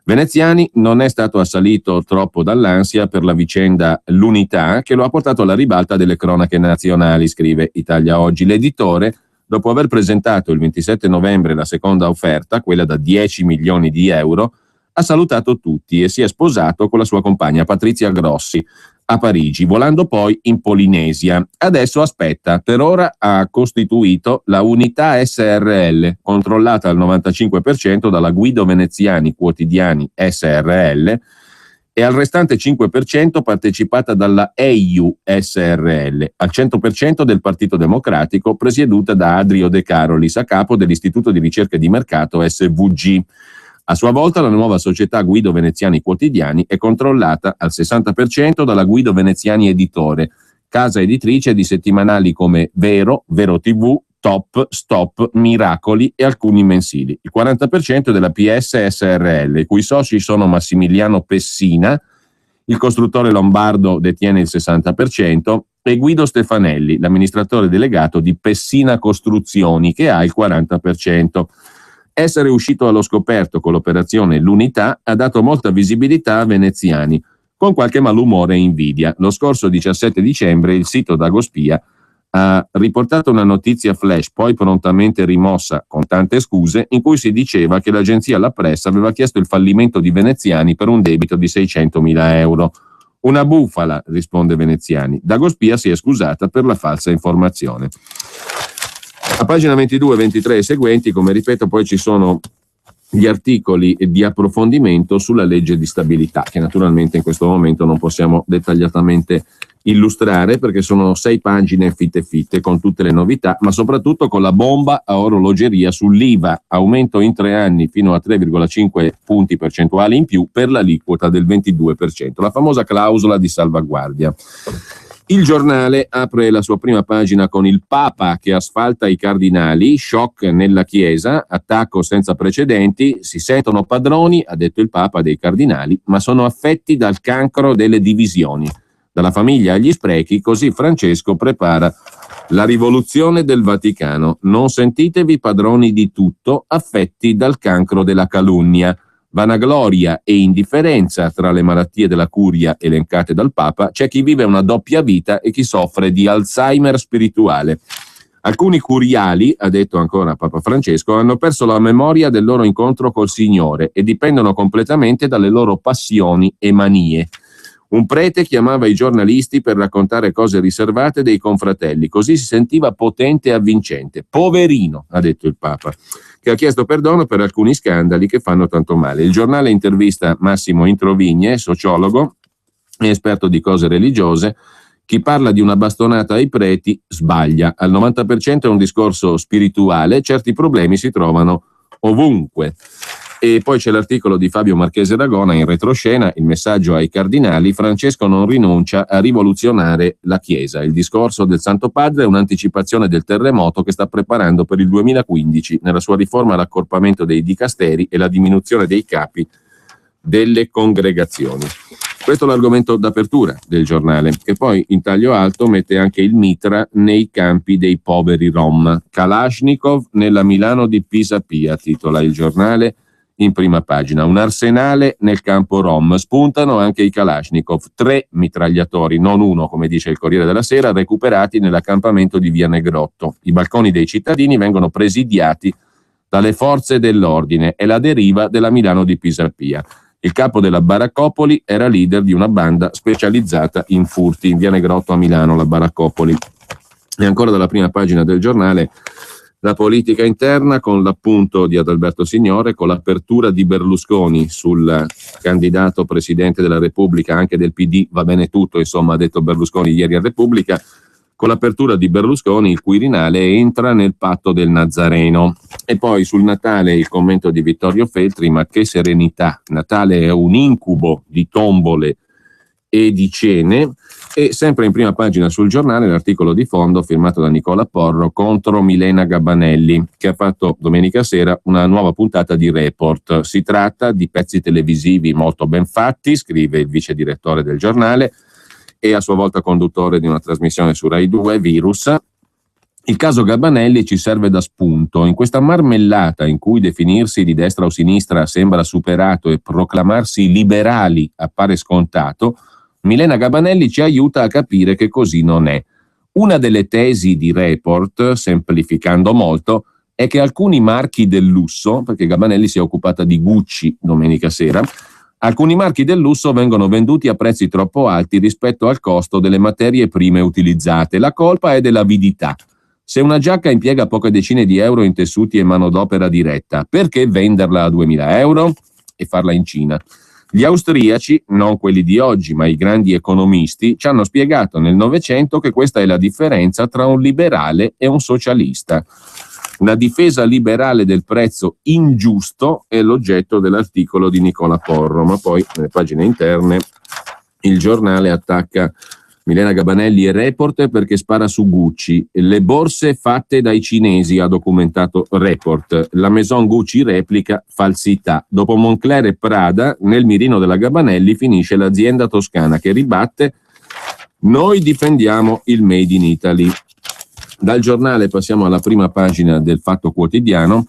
Veneziani non è stato assalito troppo dall'ansia per la vicenda L'Unità, che lo ha portato alla ribalta delle cronache nazionali, scrive Italia Oggi. L'editore, dopo aver presentato il 27 novembre la seconda offerta, quella da 10 milioni di euro, ha salutato tutti e si è sposato con la sua compagna Patrizia Grossi a Parigi, volando poi in Polinesia. Adesso aspetta, per ora ha costituito la Unità SRL, controllata al 95% dalla Guido Veneziani Quotidiani SRL, e al restante 5% partecipata dalla EIU SRL, al 100% del Partito Democratico, presieduta da Adrio De Carolis, a capo dell'Istituto di Ricerca di Mercato SVG. A sua volta la nuova società Guido Veneziani Quotidiani è controllata al 60% dalla Guido Veneziani Editore, casa editrice di settimanali come Vero, Vero TV, Top, Stop, Miracoli e alcuni mensili. Il 40% della PS SRL, i cui soci sono Massimiliano Pessina, il costruttore lombardo detiene il 60%, e Guido Stefanelli, l'amministratore delegato di Pessina Costruzioni, che ha il 40%. Essere uscito allo scoperto con l'operazione L'Unità ha dato molta visibilità a Veneziani, con qualche malumore e invidia. Lo scorso 17 dicembre il sito Dagospia ha riportato una notizia flash, poi prontamente rimossa con tante scuse, in cui si diceva che l'agenzia La Press aveva chiesto il fallimento di Veneziani per un debito di 600.000 euro. Una bufala, risponde Veneziani. Dagospia si è scusata per la falsa informazione. A pagina 22, 23 e seguenti, come ripeto, poi ci sono gli articoli di approfondimento sulla legge di stabilità, che naturalmente in questo momento non possiamo dettagliatamente illustrare perché sono 6 pagine fitte con tutte le novità, ma soprattutto con la bomba a orologeria sull'IVA, aumento in 3 anni fino a 3,5 punti percentuali in più per l'aliquota del 22%, la famosa clausola di salvaguardia. Il Giornale apre la sua prima pagina con il Papa che asfalta i cardinali, shock nella Chiesa, attacco senza precedenti, si sentono padroni, ha detto il Papa, dei cardinali, ma sono affetti dal cancro delle divisioni. Dalla famiglia agli sprechi, così Francesco prepara la rivoluzione del Vaticano. Non sentitevi padroni di tutto, affetti dal cancro della calunnia. Vanagloria e indifferenza tra le malattie della curia elencate dal Papa, c'è chi vive una doppia vita e chi soffre di Alzheimer spirituale. Alcuni curiali, ha detto ancora Papa Francesco, hanno perso la memoria del loro incontro col Signore e dipendono completamente dalle loro passioni e manie. Un prete chiamava i giornalisti per raccontare cose riservate dei confratelli, così si sentiva potente e avvincente. Poverino, ha detto il Papa, che ha chiesto perdono per alcuni scandali che fanno tanto male. Il Giornale intervista Massimo Introvigne, sociologo e esperto di cose religiose. Chi parla di una bastonata ai preti sbaglia. Al 90% è un discorso spirituale, certi problemi si trovano ovunque. E poi c'è l'articolo di Fabio Marchese d'Agona in retroscena, il messaggio ai cardinali: Francesco non rinuncia a rivoluzionare la Chiesa. Il discorso del Santo Padre è un'anticipazione del terremoto che sta preparando per il 2015 nella sua riforma all'accorpamento dei dicasteri e la diminuzione dei capi delle congregazioni. Questo è l'argomento d'apertura del Giornale, che poi in taglio alto mette anche il mitra nei campi dei poveri rom. Kalashnikov nella Milano di Pisapia, titola il Giornale in prima pagina. Un arsenale nel campo rom. Spuntano anche i Kalashnikov, 3 mitragliatori, non uno come dice il Corriere della Sera, recuperati nell'accampamento di Via Negrotto. I balconi dei cittadini vengono presidiati dalle forze dell'ordine e la deriva della Milano di Pisapia. Il capo della Baraccopoli era leader di una banda specializzata in furti in Via Negrotto a Milano, la Baraccopoli. E ancora dalla prima pagina del Giornale la politica interna con l'appunto di Adalberto Signore, con l'apertura di Berlusconi sul candidato presidente della Repubblica, anche del PD, va bene tutto, insomma, ha detto Berlusconi ieri a Repubblica. Con l'apertura di Berlusconi il Quirinale entra nel patto del Nazareno. E poi sul Natale il commento di Vittorio Feltri: ma che serenità, Natale è un incubo di tombole e di cene. E sempre in prima pagina sul Giornale l'articolo di fondo firmato da Nicola Porro contro Milena Gabanelli, che ha fatto domenica sera una nuova puntata di Report. Si tratta di pezzi televisivi molto ben fatti, scrive il vice direttore del Giornale e a sua volta conduttore di una trasmissione su Rai 2, Virus. Il caso Gabanelli ci serve da spunto. In questa marmellata in cui definirsi di destra o sinistra sembra superato e proclamarsi liberali appare scontato, Milena Gabanelli ci aiuta a capire che così non è. Una delle tesi di Report, semplificando molto, è che alcuni marchi del lusso, perché Gabanelli si è occupata di Gucci domenica sera, alcuni marchi del lusso vengono venduti a prezzi troppo alti rispetto al costo delle materie prime utilizzate. La colpa è dell'avidità. Se una giacca impiega poche decine di euro in tessuti e manodopera diretta, perché venderla a 2.000 euro e farla in Cina? Gli austriaci, non quelli di oggi, ma i grandi economisti, ci hanno spiegato nel Novecento che questa è la differenza tra un liberale e un socialista. Una difesa liberale del prezzo ingiusto è l'oggetto dell'articolo di Nicola Porro, ma poi nelle pagine interne il Giornale attacca Milena Gabanelli e Report perché spara su Gucci. Le borse fatte dai cinesi, ha documentato Report. La Maison Gucci replica falsità. Dopo Moncler e Prada, nel mirino della Gabanelli finisce l'azienda toscana che ribatte: noi difendiamo il Made in Italy. Dal Giornale passiamo alla prima pagina del Fatto Quotidiano.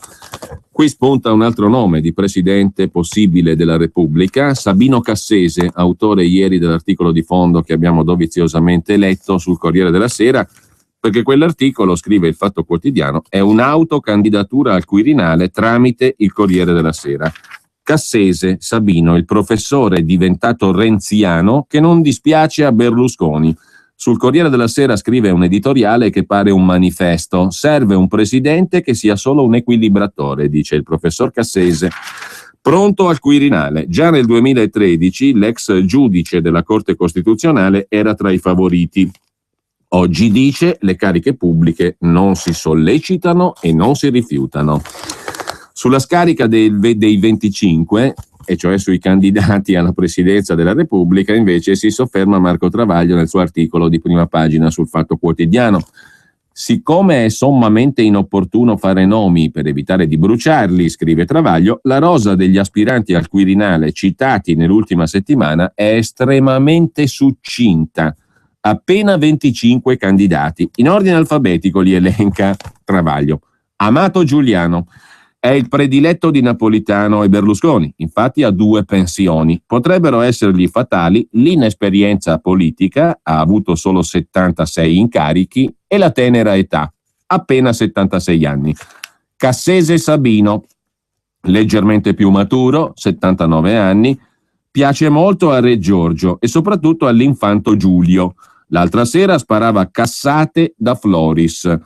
Qui spunta un altro nome di presidente possibile della Repubblica, Sabino Cassese, autore ieri dell'articolo di fondo che abbiamo doviziosamente letto sul Corriere della Sera, perché quell'articolo, scrive il Fatto Quotidiano, è un'autocandidatura al Quirinale tramite il Corriere della Sera. Cassese, Sabino, il professore diventato renziano che non dispiace a Berlusconi. Sul Corriere della Sera scrive un editoriale che pare un manifesto. Serve un presidente che sia solo un equilibratore, dice il professor Cassese. Pronto al Quirinale. Già nel 2013 l'ex giudice della Corte Costituzionale era tra i favoriti. Oggi dice: le cariche pubbliche non si sollecitano e non si rifiutano. Sulla scarica dei 25 e cioè sui candidati alla presidenza della Repubblica, invece si sofferma Marco Travaglio nel suo articolo di prima pagina sul Fatto Quotidiano. Siccome è sommamente inopportuno fare nomi per evitare di bruciarli, scrive Travaglio, la rosa degli aspiranti al Quirinale citati nell'ultima settimana è estremamente succinta. Appena 25 candidati. In ordine alfabetico li elenca Travaglio. Amato Giuliano è il prediletto di Napolitano e Berlusconi, infatti ha 2 pensioni. Potrebbero essergli fatali l'inesperienza politica, ha avuto solo 76 incarichi, e la tenera età, appena 76 anni. Cassese Sabino, leggermente più maturo, 79 anni, piace molto a Re Giorgio e soprattutto all'infanto Giulio. L'altra sera sparava cassate da Floris.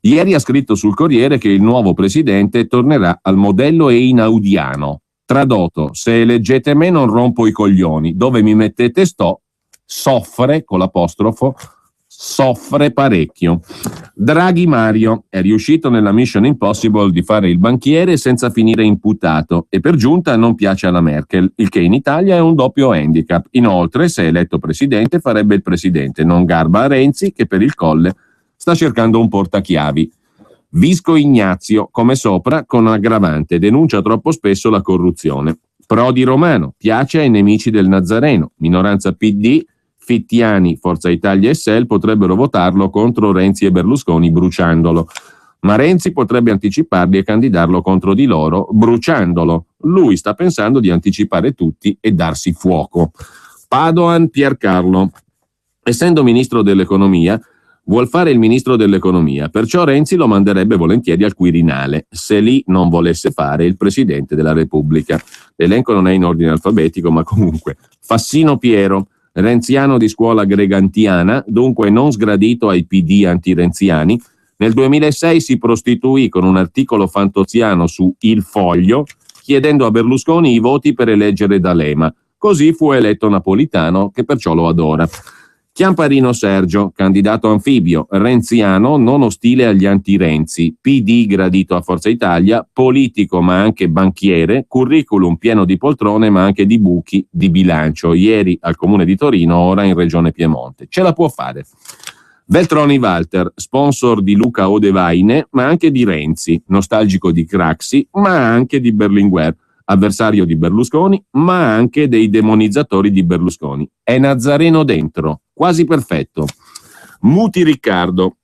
Ieri ha scritto sul Corriere che il nuovo presidente tornerà al modello einaudiano. Tradotto, se eleggete me non rompo i coglioni, dove mi mettete sto, soffre, con l'apostrofo, soffre parecchio. Draghi Mario è riuscito nella Mission Impossible di fare il banchiere senza finire imputato e per giunta non piace alla Merkel, il che in Italia è un doppio handicap. Inoltre, se eletto presidente, farebbe il presidente, non garba a Renzi che per il Colle sta cercando un portachiavi. Visco Ignazio, come sopra, con aggravante, denuncia troppo spesso la corruzione. Prodi Romano, piace ai nemici del Nazareno, minoranza PD, Fittiani, Forza Italia e SEL potrebbero votarlo contro Renzi e Berlusconi bruciandolo. Ma Renzi potrebbe anticiparli e candidarlo contro di loro bruciandolo. Lui sta pensando di anticipare tutti e darsi fuoco. Padoan Piercarlo, essendo ministro dell'economia, vuol fare il ministro dell'economia, perciò Renzi lo manderebbe volentieri al Quirinale, se lì non volesse fare il presidente della Repubblica. L'elenco non è in ordine alfabetico, ma comunque. Fassino Piero, renziano di scuola gregantiana, dunque non sgradito ai PD antirenziani, nel 2006 si prostituì con un articolo fantoziano su Il Foglio, chiedendo a Berlusconi i voti per eleggere D'Alema. Così fu eletto Napolitano, che perciò lo adora. Chiamparino Sergio, candidato anfibio, renziano, non ostile agli anti-Renzi, PD gradito a Forza Italia, politico ma anche banchiere, curriculum pieno di poltrone ma anche di buchi di bilancio, ieri al Comune di Torino, ora in Regione Piemonte. Ce la può fare. Veltroni Walter, sponsor di Luca Odevaine ma anche di Renzi, nostalgico di Craxi ma anche di Berlinguer, avversario di Berlusconi ma anche dei demonizzatori di Berlusconi. È Nazareno dentro. Quasi perfetto. Muti Riccardo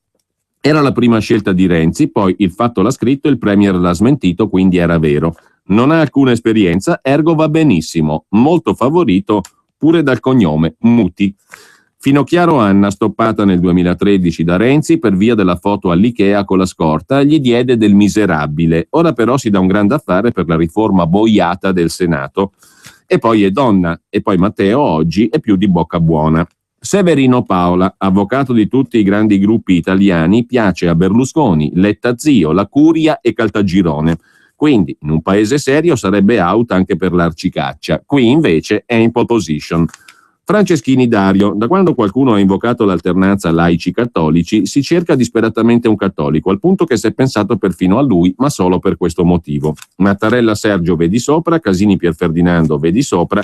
era la prima scelta di Renzi, poi il fatto l'ha scritto, il premier l'ha smentito, quindi era vero. Non ha alcuna esperienza, ergo va benissimo, molto favorito pure dal cognome Muti. Finocchiaro Anna, stoppata nel 2013 da Renzi per via della foto all'Ikea con la scorta, gli diede del miserabile. Ora però si dà un grande affare per la riforma boiata del Senato. E poi è donna, e poi Matteo oggi è più di bocca buona. Severino Paola, avvocato di tutti i grandi gruppi italiani, piace a Berlusconi, Letta zio, la Curia e Caltagirone. Quindi, in un paese serio sarebbe out anche per l'arcicaccia. Qui invece è in pole position. Franceschini Dario, da quando qualcuno ha invocato l'alternanza laici-cattolici, si cerca disperatamente un cattolico, al punto che si è pensato perfino a lui, ma solo per questo motivo. Mattarella Sergio vedi sopra, Casini Pier Ferdinando vedi sopra,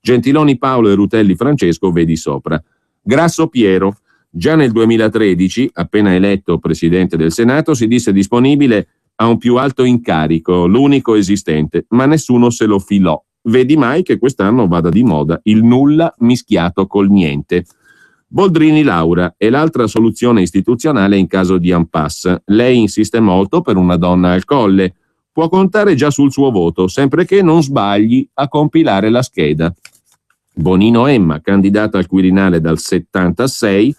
Gentiloni Paolo e Rutelli Francesco vedi sopra. Grasso Piero, già nel 2013, appena eletto presidente del Senato, si disse disponibile a un più alto incarico, l'unico esistente, ma nessuno se lo filò. Vedi mai che quest'anno vada di moda il nulla mischiato col niente. Boldrini Laura è l'altra soluzione istituzionale in caso di impasse. Lei insiste molto per una donna al Colle. Può contare già sul suo voto, sempre che non sbagli a compilare la scheda. Bonino Emma, candidata al Quirinale dal 76,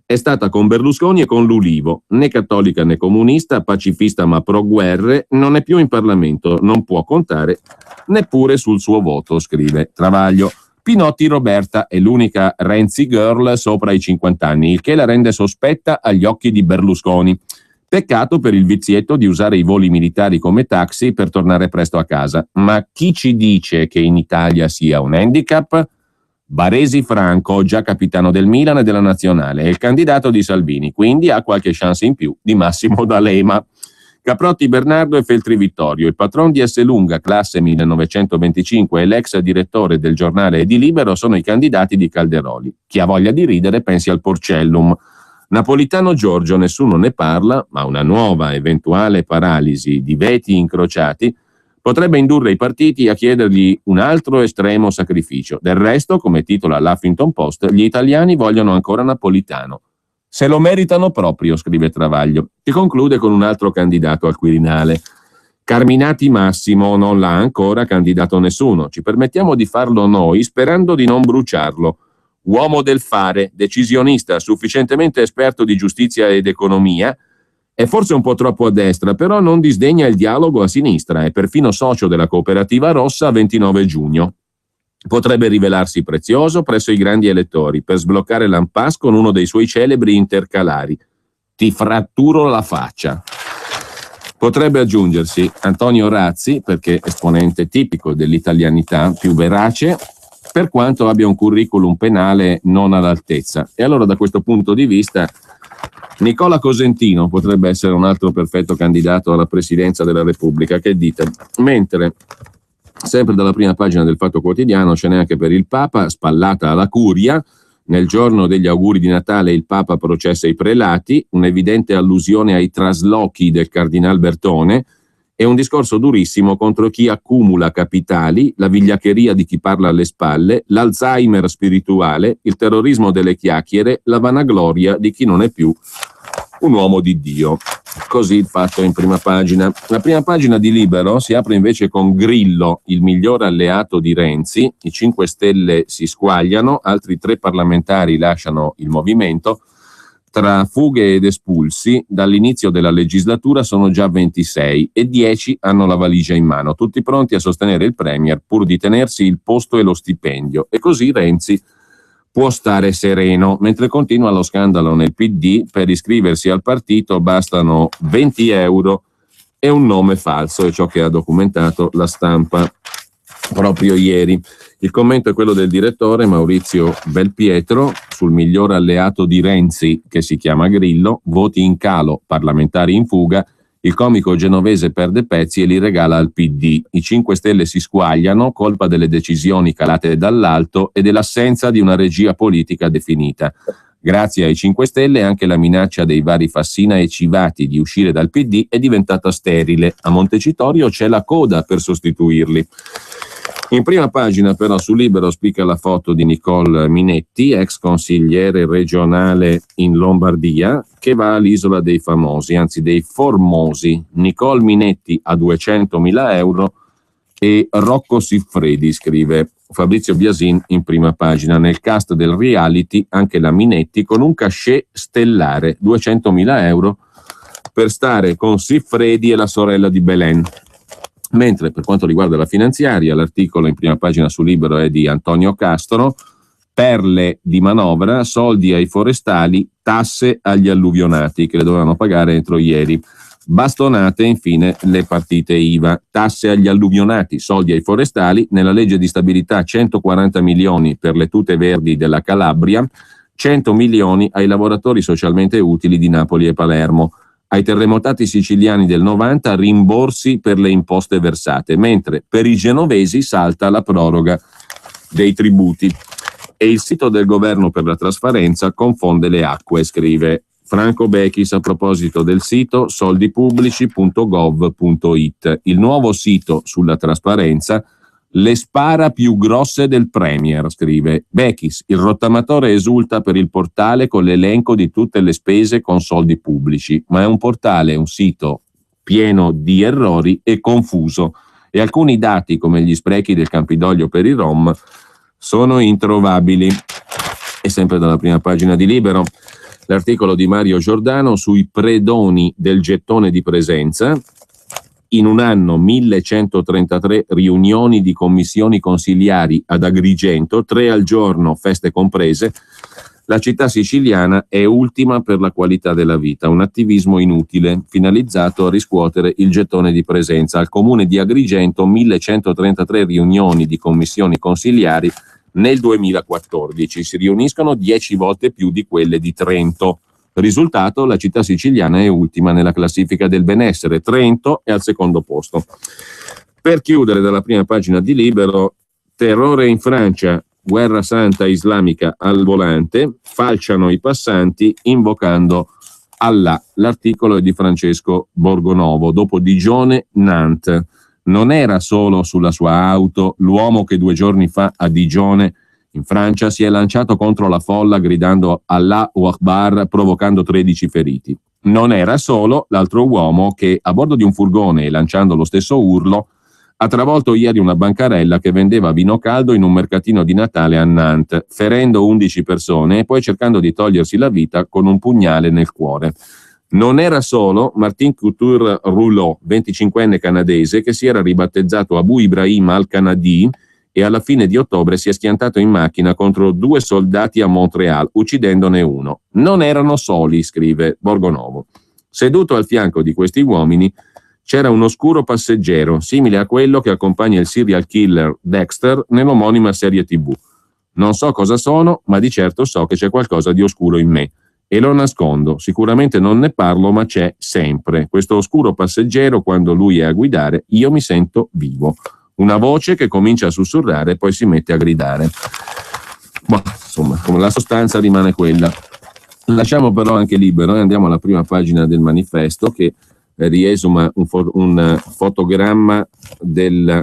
è stata con Berlusconi e con l'Ulivo, né cattolica né comunista, pacifista ma pro guerre, non è più in Parlamento, non può contare neppure sul suo voto, scrive Travaglio. Pinotti Roberta è l'unica Renzi girl sopra i 50 anni, il che la rende sospetta agli occhi di Berlusconi. Peccato per il vizietto di usare i voli militari come taxi per tornare presto a casa. Ma chi ci dice che in Italia sia un handicap? Baresi Franco, già capitano del Milan e della Nazionale, è il candidato di Salvini, quindi ha qualche chance in più di Massimo D'Alema. Caprotti Bernardo e Feltri Vittorio, il patron di Esselunga, classe 1925, e l'ex direttore del giornale di Libero sono i candidati di Calderoli. Chi ha voglia di ridere pensi al Porcellum. Napolitano Giorgio nessuno ne parla, ma una nuova eventuale paralisi di veti incrociati potrebbe indurre i partiti a chiedergli un altro estremo sacrificio. Del resto, come titola l'Huffington Post, gli italiani vogliono ancora Napolitano. Se lo meritano proprio, scrive Travaglio, che conclude con un altro candidato al Quirinale. Carminati Massimo non l'ha ancora candidato nessuno. Ci permettiamo di farlo noi sperando di non bruciarlo. Uomo del fare, decisionista, sufficientemente esperto di giustizia ed economia, è forse un po' troppo a destra, però non disdegna il dialogo a sinistra, è perfino socio della Cooperativa Rossa 29 giugno. Potrebbe rivelarsi prezioso presso i grandi elettori per sbloccare l'impasse con uno dei suoi celebri intercalari. Ti fratturo la faccia. Potrebbe aggiungersi Antonio Razzi, perché esponente tipico dell'italianità più verace, per quanto abbia un curriculum penale non all'altezza. E allora da questo punto di vista Nicola Cosentino potrebbe essere un altro perfetto candidato alla presidenza della Repubblica. Che dite? Mentre, sempre dalla prima pagina del Fatto Quotidiano, ce n'è anche per il Papa, spallata alla curia. Nel giorno degli auguri di Natale il Papa processa i prelati, un'evidente allusione ai traslochi del Cardinal Bertone e un discorso durissimo contro chi accumula capitali, la vigliaccheria di chi parla alle spalle, l'Alzheimer spirituale, il terrorismo delle chiacchiere, la vanagloria di chi non è più un uomo di Dio. Così il Fatto in prima pagina. La prima pagina di Libero si apre invece con Grillo, il miglior alleato di Renzi. I 5 Stelle si squagliano, altri 3 parlamentari lasciano il movimento. Tra fughe ed espulsi, dall'inizio della legislatura sono già 26 e 10 hanno la valigia in mano, tutti pronti a sostenere il Premier pur di tenersi il posto e lo stipendio. E così Renzi può stare sereno, mentre continua lo scandalo nel PD. Per iscriversi al partito bastano 20 euro e un nome falso, è ciò che ha documentato La Stampa proprio ieri. Il commento è quello del direttore Maurizio Belpietro sul miglior alleato di Renzi, che si chiama Grillo, voti in calo, parlamentari in fuga, il comico genovese perde pezzi e li regala al PD. I 5 Stelle si squagliano, colpa delle decisioni calate dall'alto e dell'assenza di una regia politica definita. Grazie ai 5 Stelle anche la minaccia dei vari Fassina e Civati di uscire dal PD è diventata sterile. A Montecitorio c'è la coda per sostituirli. In prima pagina però su Libero spicca la foto di Nicole Minetti, ex consigliere regionale in Lombardia, che va all'Isola dei Famosi, anzi dei Formosi. Nicole Minetti a 200.000 euro e Rocco Siffredi, scrive Fabrizio Biasin in prima pagina. Nel cast del reality anche la Minetti con un cachet stellare, 200.000 euro per stare con Siffredi e la sorella di Belen. Mentre per quanto riguarda la finanziaria, l'articolo in prima pagina su Libero è di Antonio Castro, perle di manovra, soldi ai forestali, tasse agli alluvionati che le dovevano pagare entro ieri. Bastonate infine le partite IVA, tasse agli alluvionati, soldi ai forestali, nella legge di stabilità 140 milioni per le tute verdi della Calabria, 100 milioni ai lavoratori socialmente utili di Napoli e Palermo. Ai terremotati siciliani del 90 rimborsi per le imposte versate, mentre per i genovesi salta la proroga dei tributi. E il sito del governo per la trasparenza confonde le acque, scrive Franco Bechis a proposito del sito soldipubblici.gov.it. Il nuovo sito sulla trasparenza, le spara più grosse del Premier, scrive Bechis. Il rottamatore esulta per il portale con l'elenco di tutte le spese con soldi pubblici, ma è un portale, un sito pieno di errori e confuso, e alcuni dati come gli sprechi del Campidoglio per i Rom sono introvabili. E sempre dalla prima pagina di Libero l'articolo di Mario Giordano sui predoni del gettone di presenza. In un anno 1133 riunioni di commissioni consiliari ad Agrigento, 3 al giorno, feste comprese. La città siciliana è ultima per la qualità della vita, un attivismo inutile, finalizzato a riscuotere il gettone di presenza. Al comune di Agrigento 1133 riunioni di commissioni consiliari nel 2014, si riuniscono 10 volte più di quelle di Trento. Risultato, la città siciliana è ultima nella classifica del benessere, Trento è al secondo posto. Per chiudere dalla prima pagina di Libero, terrore in Francia, guerra santa islamica al volante, falciano i passanti invocando Allah. L'articolo è di Francesco Borgonovo. Dopo Digione, Nantes. Non era solo sulla sua auto l'uomo che 2 giorni fa a Digione, in Francia, si è lanciato contro la folla gridando Allahu Akbar, provocando 13 feriti. Non era solo l'altro uomo che, a bordo di un furgone e lanciando lo stesso urlo, ha travolto ieri una bancarella che vendeva vino caldo in un mercatino di Natale a Nantes, ferendo 11 persone e poi cercando di togliersi la vita con un pugnale nel cuore. Non era solo Martin Couture Rouleau, 25enne canadese, che si era ribattezzato Abu Ibrahim al-Kanadi e alla fine di ottobre si è schiantato in macchina contro 2 soldati a Montréal, uccidendone uno. Non erano soli, scrive Borgonovo. Seduto al fianco di questi uomini c'era un oscuro passeggero, simile a quello che accompagna il serial killer Dexter nell'omonima serie TV. Non so cosa sono, ma di certo so che c'è qualcosa di oscuro in me. E lo nascondo, sicuramente non ne parlo, ma c'è sempre. Questo oscuro passeggero, quando lui è a guidare, io mi sento vivo. Una voce che comincia a sussurrare e poi si mette a gridare. Ma insomma, la sostanza rimane quella. Lasciamo però anche Libero e andiamo alla prima pagina del manifesto che riesuma un fotogramma del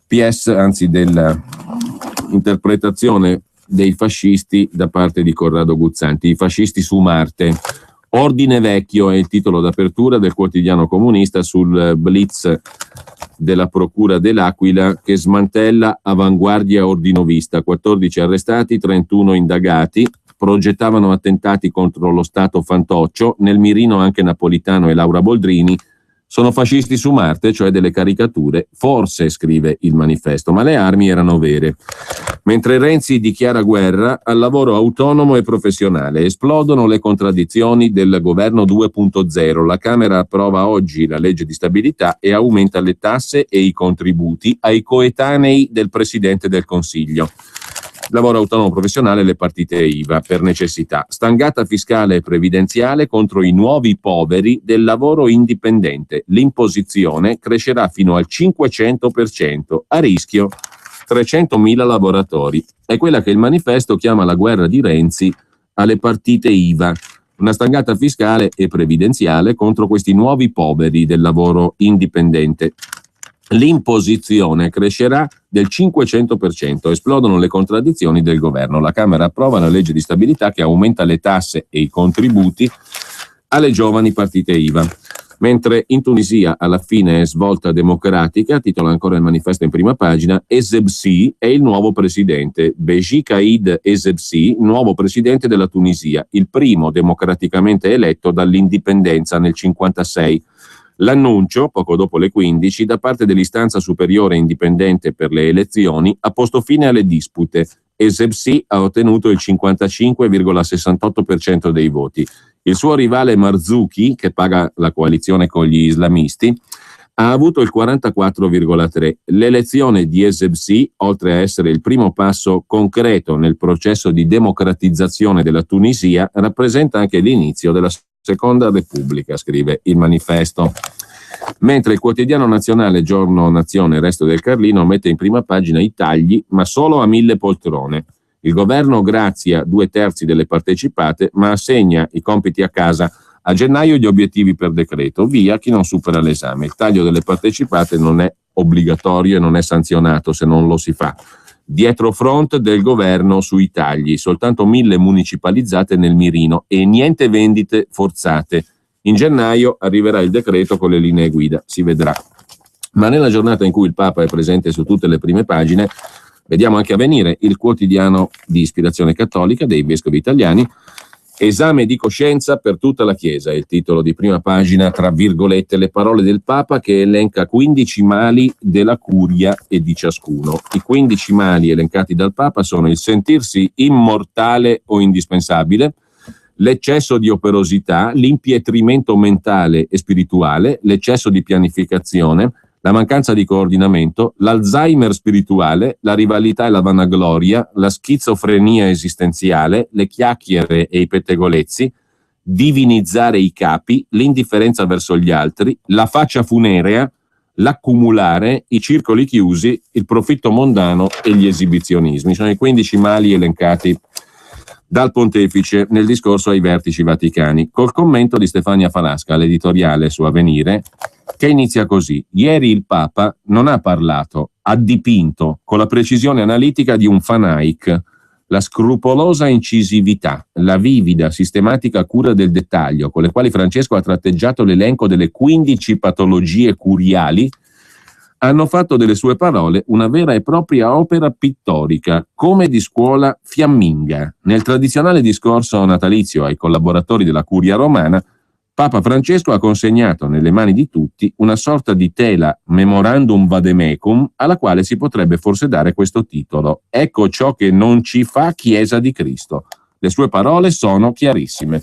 PS, anzi dell'interpretazione dei fascisti da parte di Corrado Guzzanti, i fascisti su Marte. Ordine vecchio è il titolo d'apertura del quotidiano comunista sul blitz della procura dell'Aquila che smantella avanguardia ordinovista, 14 arrestati, 31 indagati, progettavano attentati contro lo Stato fantoccio, nel mirino anche Napolitano e Laura Boldrini. Sono fascisti su Marte, cioè delle caricature, forse, scrive il manifesto, ma le armi erano vere. Mentre Renzi dichiara guerra al lavoro autonomo e professionale, esplodono le contraddizioni del governo 2.0. La Camera approva oggi la legge di stabilità e aumenta le tasse e i contributi ai coetanei del Presidente del Consiglio. Lavoro autonomo professionale, le partite IVA per necessità. Stangata fiscale e previdenziale contro i nuovi poveri del lavoro indipendente. L'imposizione crescerà fino al 500%, a rischio 300.000 lavoratori. È quella che il manifesto chiama la guerra di Renzi alle partite IVA. Una stangata fiscale e previdenziale contro questi nuovi poveri del lavoro indipendente. L'imposizione crescerà del 500%, esplodono le contraddizioni del governo. La Camera approva la legge di stabilità che aumenta le tasse e i contributi alle giovani partite IVA. Mentre in Tunisia alla fine è svolta democratica, titola ancora il manifesto in prima pagina, Essebsi è il nuovo presidente. Beji Caid Essebsi, nuovo presidente della Tunisia, il primo democraticamente eletto dall'indipendenza nel 1956. L'annuncio, poco dopo le 15, da parte dell'istanza superiore indipendente per le elezioni, ha posto fine alle dispute. Essebsi ha ottenuto il 55,68% dei voti. Il suo rivale Marzouki, che paga la coalizione con gli islamisti, ha avuto il 44,3%. L'elezione di Essebsi, oltre a essere il primo passo concreto nel processo di democratizzazione della Tunisia, rappresenta anche l'inizio della Seconda Repubblica, scrive il manifesto. Mentre il quotidiano nazionale Giorno Nazione Resto del Carlino mette in prima pagina i tagli, ma solo a 1.000 poltrone. Il governo grazia 2/3 delle partecipate, ma assegna i compiti a casa. A gennaio gli obiettivi per decreto, via chi non supera l'esame. Il taglio delle partecipate non è obbligatorio e non è sanzionato se non lo si fa. Dietro front del governo sui tagli, soltanto 1.000 municipalizzate nel mirino e niente vendite forzate. In gennaio arriverà il decreto con le linee guida, si vedrà. Ma nella giornata in cui il Papa è presente su tutte le prime pagine, vediamo anche Avvenire, il quotidiano di ispirazione cattolica dei vescovi italiani. Esame di coscienza per tutta la Chiesa, è il titolo di prima pagina, tra virgolette, le parole del Papa che elenca 15 mali della curia e di ciascuno. I 15 mali elencati dal Papa sono il sentirsi immortale o indispensabile, l'eccesso di operosità, l'impietrimento mentale e spirituale, l'eccesso di pianificazione, la mancanza di coordinamento, l'Alzheimer spirituale, la rivalità e la vanagloria, la schizofrenia esistenziale, le chiacchiere e i pettegolezzi, divinizzare i capi, l'indifferenza verso gli altri, la faccia funerea, l'accumulare, i circoli chiusi, il profitto mondano e gli esibizionismi. Sono i 15 mali elencati dal pontefice nel discorso ai vertici vaticani, col commento di Stefania Falasca, l'editoriale su Avvenire, che inizia così: ieri il Papa non ha parlato, ha dipinto con la precisione analitica di un fanatic, la scrupolosa incisività, la vivida, sistematica cura del dettaglio con le quali Francesco ha tratteggiato l'elenco delle 15 patologie curiali, hanno fatto delle sue parole una vera e propria opera pittorica, come di scuola fiamminga. Nel tradizionale discorso natalizio ai collaboratori della Curia romana, Papa Francesco ha consegnato nelle mani di tutti una sorta di tela memorandum vademecum alla quale si potrebbe forse dare questo titolo: ecco ciò che non ci fa Chiesa di Cristo. Le sue parole sono chiarissime.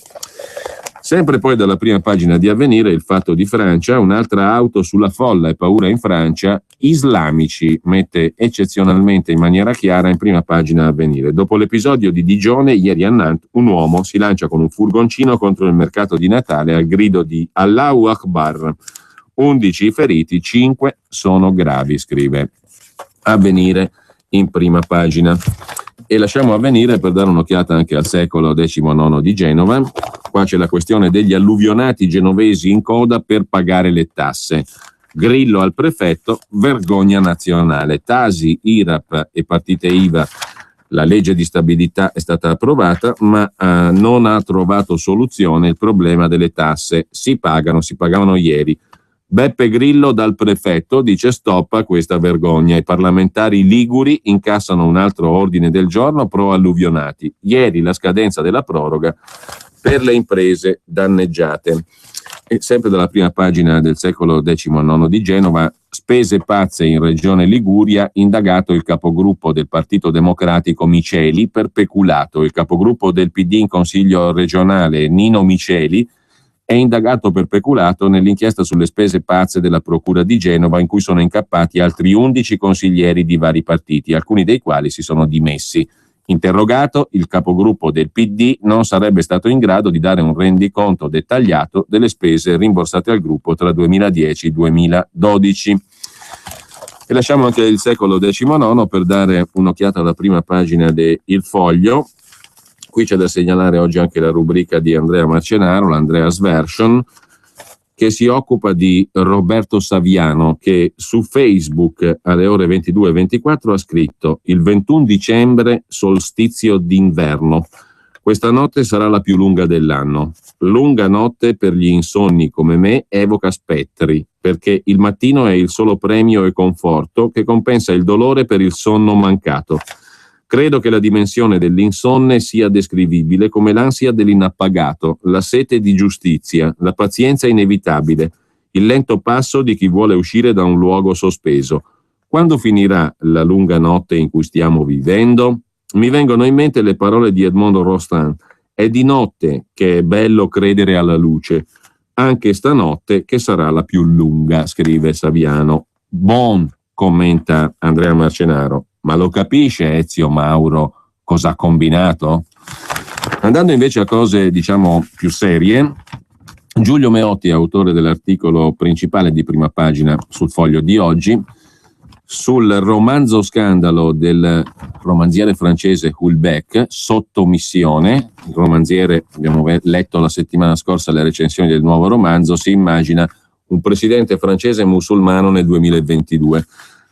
Sempre poi dalla prima pagina di Avvenire, il Fatto di Francia, un'altra auto sulla folla e paura in Francia, islamici, mette eccezionalmente in maniera chiara in prima pagina Avvenire. Dopo l'episodio di Digione, ieri a Nantes, un uomo si lancia con un furgoncino contro il mercato di Natale al grido di Allahu Akbar. 11 i feriti, 5 sono gravi, scrive Avvenire in prima pagina. E lasciamo Avvenire per dare un'occhiata anche al secolo XIX di Genova. Qua c'è la questione degli alluvionati genovesi in coda per pagare le tasse. Grillo al prefetto, vergogna nazionale. Tasi, IRAP e partite IVA. La legge di stabilità è stata approvata, ma non ha trovato soluzione il problema delle tasse. Si pagavano ieri. Beppe Grillo dal prefetto dice stop a questa vergogna. I parlamentari liguri incassano un altro ordine del giorno pro alluvionati. Ieri la scadenza della proroga per le imprese danneggiate. E sempre dalla prima pagina del secolo XIX di Genova, spese pazze in regione Liguria, indagato il capogruppo del Partito Democratico Miceli per peculato. Il capogruppo del PD in Consiglio regionale Nino Miceli è indagato per peculato nell'inchiesta sulle spese pazze della Procura di Genova, in cui sono incappati altri 11 consiglieri di vari partiti, alcuni dei quali si sono dimessi. Interrogato, il capogruppo del PD non sarebbe stato in grado di dare un rendiconto dettagliato delle spese rimborsate al gruppo tra 2010 e 2012. E lasciamo anche il secolo XIX per dare un'occhiata alla prima pagina de Il Foglio. Qui c'è da segnalare oggi anche la rubrica di Andrea Marcenaro, l'Andreas Version, che si occupa di Roberto Saviano, che su Facebook alle ore 22:24 ha scritto: il 21 dicembre solstizio d'inverno. Questa notte sarà la più lunga dell'anno. Lunga notte per gli insonni come me evoca spettri, perché il mattino è il solo premio e conforto che compensa il dolore per il sonno mancato. Credo che la dimensione dell'insonne sia descrivibile come l'ansia dell'inappagato, la sete di giustizia, la pazienza inevitabile, il lento passo di chi vuole uscire da un luogo sospeso. Quando finirà la lunga notte in cui stiamo vivendo? Mi vengono in mente le parole di Edmondo Rostand: è di notte che è bello credere alla luce, anche stanotte che sarà la più lunga, scrive Saviano. Bon, commenta Andrea Marcenaro. Ma lo capisce Ezio Mauro cosa ha combinato? Andando invece a cose, diciamo, più serie, Giulio Meotti, autore dell'articolo principale di prima pagina sul Foglio di oggi, sul romanzo scandalo del romanziere francese Houellebecq, Sottomissione. Il romanziere, abbiamo letto la settimana scorsa le recensioni del nuovo romanzo, si immagina un presidente francese musulmano nel 2022.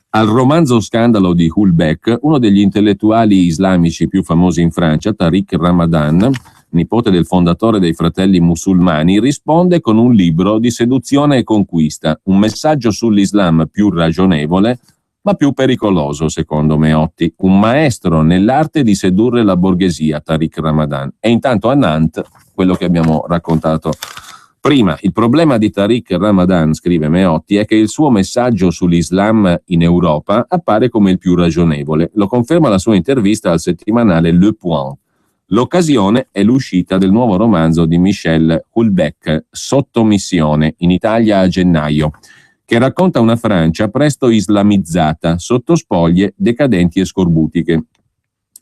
Al romanzo scandalo di Houellebecq, uno degli intellettuali islamici più famosi in Francia, Tariq Ramadan, nipote del fondatore dei Fratelli Musulmani, risponde con un libro di seduzione e conquista, un messaggio sull'Islam più ragionevole, ma più pericoloso, secondo Meotti. Un maestro nell'arte di sedurre la borghesia, Tariq Ramadan. E intanto a Nantes, quello che abbiamo raccontato prima, il problema di Tariq Ramadan, scrive Meotti, è che il suo messaggio sull'Islam in Europa appare come il più ragionevole. Lo conferma la sua intervista al settimanale Le Point. L'occasione è l'uscita del nuovo romanzo di Michel Houellebecq, Sottomissione, in Italia a gennaio, che racconta una Francia presto islamizzata, sotto spoglie decadenti e scorbutiche.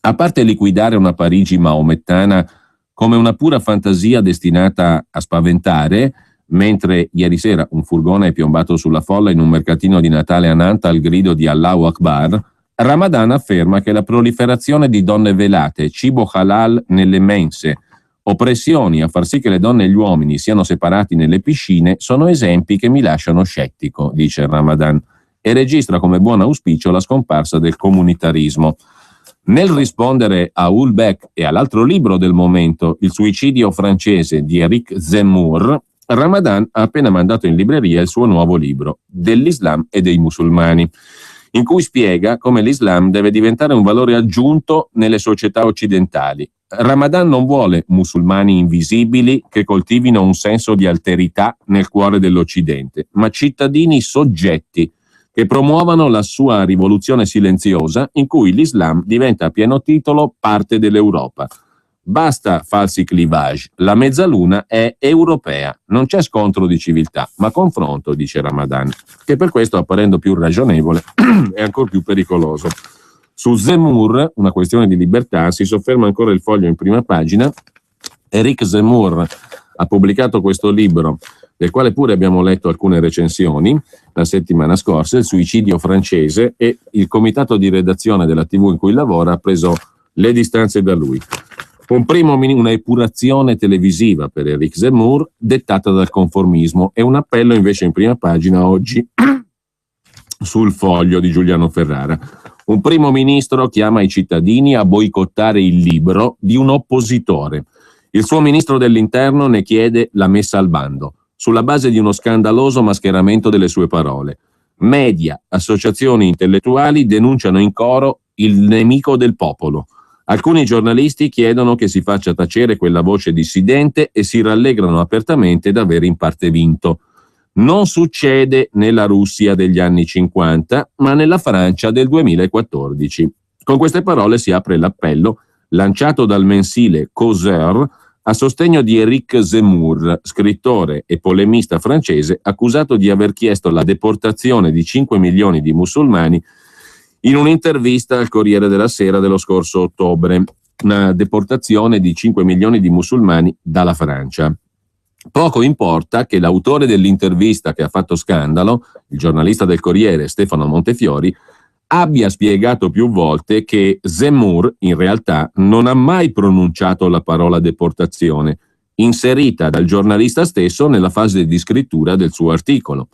A parte liquidare una Parigi maomettana come una pura fantasia destinata a spaventare, mentre ieri sera un furgone è piombato sulla folla in un mercatino di Natale a Nantes al grido di Allahu Akbar, Ramadan afferma che la proliferazione di donne velate, cibo halal nelle mense, oppressioni a far sì che le donne e gli uomini siano separati nelle piscine sono esempi che mi lasciano scettico, dice Ramadan, e registra come buon auspicio la scomparsa del comunitarismo. Nel rispondere a Houellebecq e all'altro libro del momento, Il suicidio francese di Éric Zemmour, Ramadan ha appena mandato in libreria il suo nuovo libro, Dell'Islam e dei musulmani, in cui spiega come l'Islam deve diventare un valore aggiunto nelle società occidentali. Ramadan non vuole musulmani invisibili che coltivino un senso di alterità nel cuore dell'Occidente, ma cittadini soggetti che promuovano la sua rivoluzione silenziosa in cui l'Islam diventa a pieno titolo parte dell'Europa. Basta falsi clivage, la mezzaluna è europea, non c'è scontro di civiltà, ma confronto, dice Ramadan, che per questo, apparendo più ragionevole, è ancora più pericoloso. Su Zemmour, una questione di libertà, si sofferma ancora il Foglio in prima pagina. Éric Zemmour ha pubblicato questo libro, del quale pure abbiamo letto alcune recensioni la settimana scorsa, Il suicidio francese, e il comitato di redazione della TV in cui lavora ha preso le distanze da lui. Una epurazione televisiva per Éric Zemmour dettata dal conformismo e un appello invece in prima pagina oggi sul Foglio di Giuliano Ferrara. Un primo ministro chiama i cittadini a boicottare il libro di un oppositore. Il suo ministro dell'interno ne chiede la messa al bando, sulla base di uno scandaloso mascheramento delle sue parole. Media, associazioni intellettuali denunciano in coro il nemico del popolo. Alcuni giornalisti chiedono che si faccia tacere quella voce dissidente e si rallegrano apertamente d'aver in parte vinto. Non succede nella Russia degli anni 50, ma nella Francia del 2014. Con queste parole si apre l'appello lanciato dal mensile Causeur a sostegno di Éric Zemmour, scrittore e polemista francese accusato di aver chiesto la deportazione di 5 milioni di musulmani in un'intervista al Corriere della Sera dello scorso ottobre. Una deportazione di 5 milioni di musulmani dalla Francia. Poco importa che l'autore dell'intervista che ha fatto scandalo, il giornalista del Corriere Stefano Montefiori, abbia spiegato più volte che Zemmour in realtà non ha mai pronunciato la parola deportazione, inserita dal giornalista stesso nella fase di scrittura del suo articolo.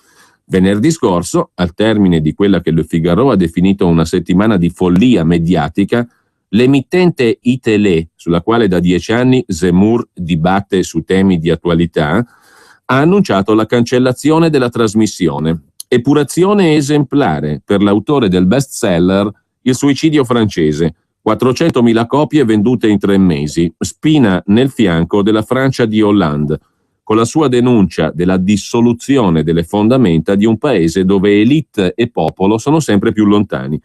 Venerdì scorso, al termine di quella che Le Figaro ha definito una settimana di follia mediatica, l'emittente Itélé, sulla quale da 10 anni Zemmour dibatte su temi di attualità, ha annunciato la cancellazione della trasmissione. Epurazione esemplare per l'autore del bestseller Il suicidio francese, 400.000 copie vendute in 3 mesi, spina nel fianco della Francia di Hollande, con la sua denuncia della dissoluzione delle fondamenta di un paese dove élite e popolo sono sempre più lontani.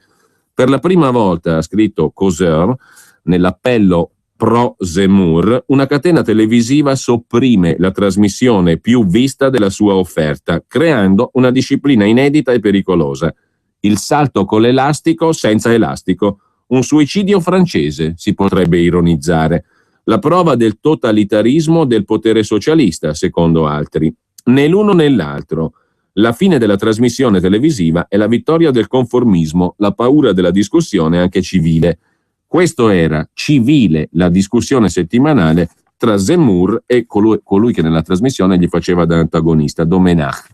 Per la prima volta, ha scritto Causeur, nell'appello pro Zemmour, una catena televisiva sopprime la trasmissione più vista della sua offerta, creando una disciplina inedita e pericolosa. Il salto con l'elastico senza elastico. Un suicidio francese, si potrebbe ironizzare. La prova del totalitarismo del potere socialista, secondo altri. Né l'uno né l'altro. La fine della trasmissione televisiva è la vittoria del conformismo, la paura della discussione anche civile. Questo era civile la discussione settimanale tra Zemmour e colui che nella trasmissione gli faceva da antagonista, Domenach.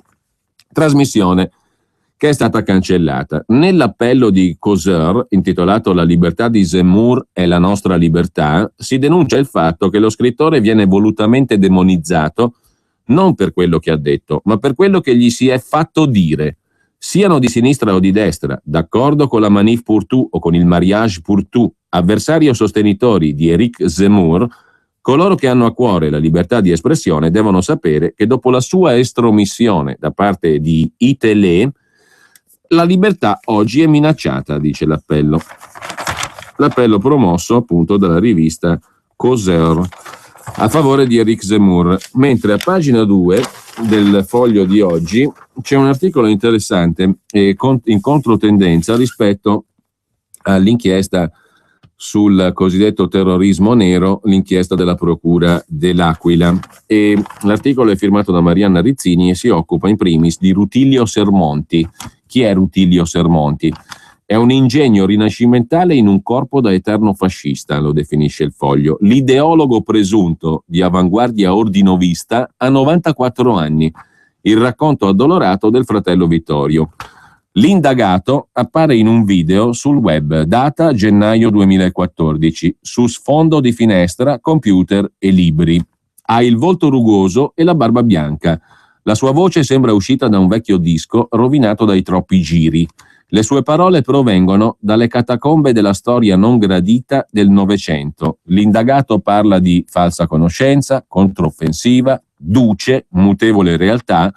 Trasmissione che è stata cancellata. Nell'appello di Causeur, intitolato La libertà di Zemmour è la nostra libertà, si denuncia il fatto che lo scrittore viene volutamente demonizzato non per quello che ha detto, ma per quello che gli si è fatto dire. Siano di sinistra o di destra, d'accordo con la Manif pour tout o con il Mariage pour tout, avversari o sostenitori di Éric Zemmour, coloro che hanno a cuore la libertà di espressione devono sapere che dopo la sua estromissione da parte di Itélé, la libertà oggi è minacciata, dice l'appello. L'appello promosso appunto dalla rivista Causeur a favore di Éric Zemmour, mentre a pagina 2 del Foglio di oggi c'è un articolo interessante in controtendenza rispetto all'inchiesta sul cosiddetto terrorismo nero, l'inchiesta della Procura dell'Aquila. E l'articolo è firmato da Marianna Rizzini e si occupa in primis di Rutilio Sermonti. Chi è Rutilio Sermonti? È un ingegno rinascimentale in un corpo da eterno fascista, lo definisce il Foglio. L'ideologo presunto di avanguardia ordinovista ha 94 anni. Il racconto addolorato del fratello Vittorio. L'indagato appare in un video sul web, data gennaio 2014, su sfondo di finestra, computer e libri. Ha il volto rugoso e la barba bianca. La sua voce sembra uscita da un vecchio disco rovinato dai troppi giri. Le sue parole provengono dalle catacombe della storia non gradita del Novecento. L'indagato parla di falsa conoscenza, controffensiva, duce, mutevole realtà,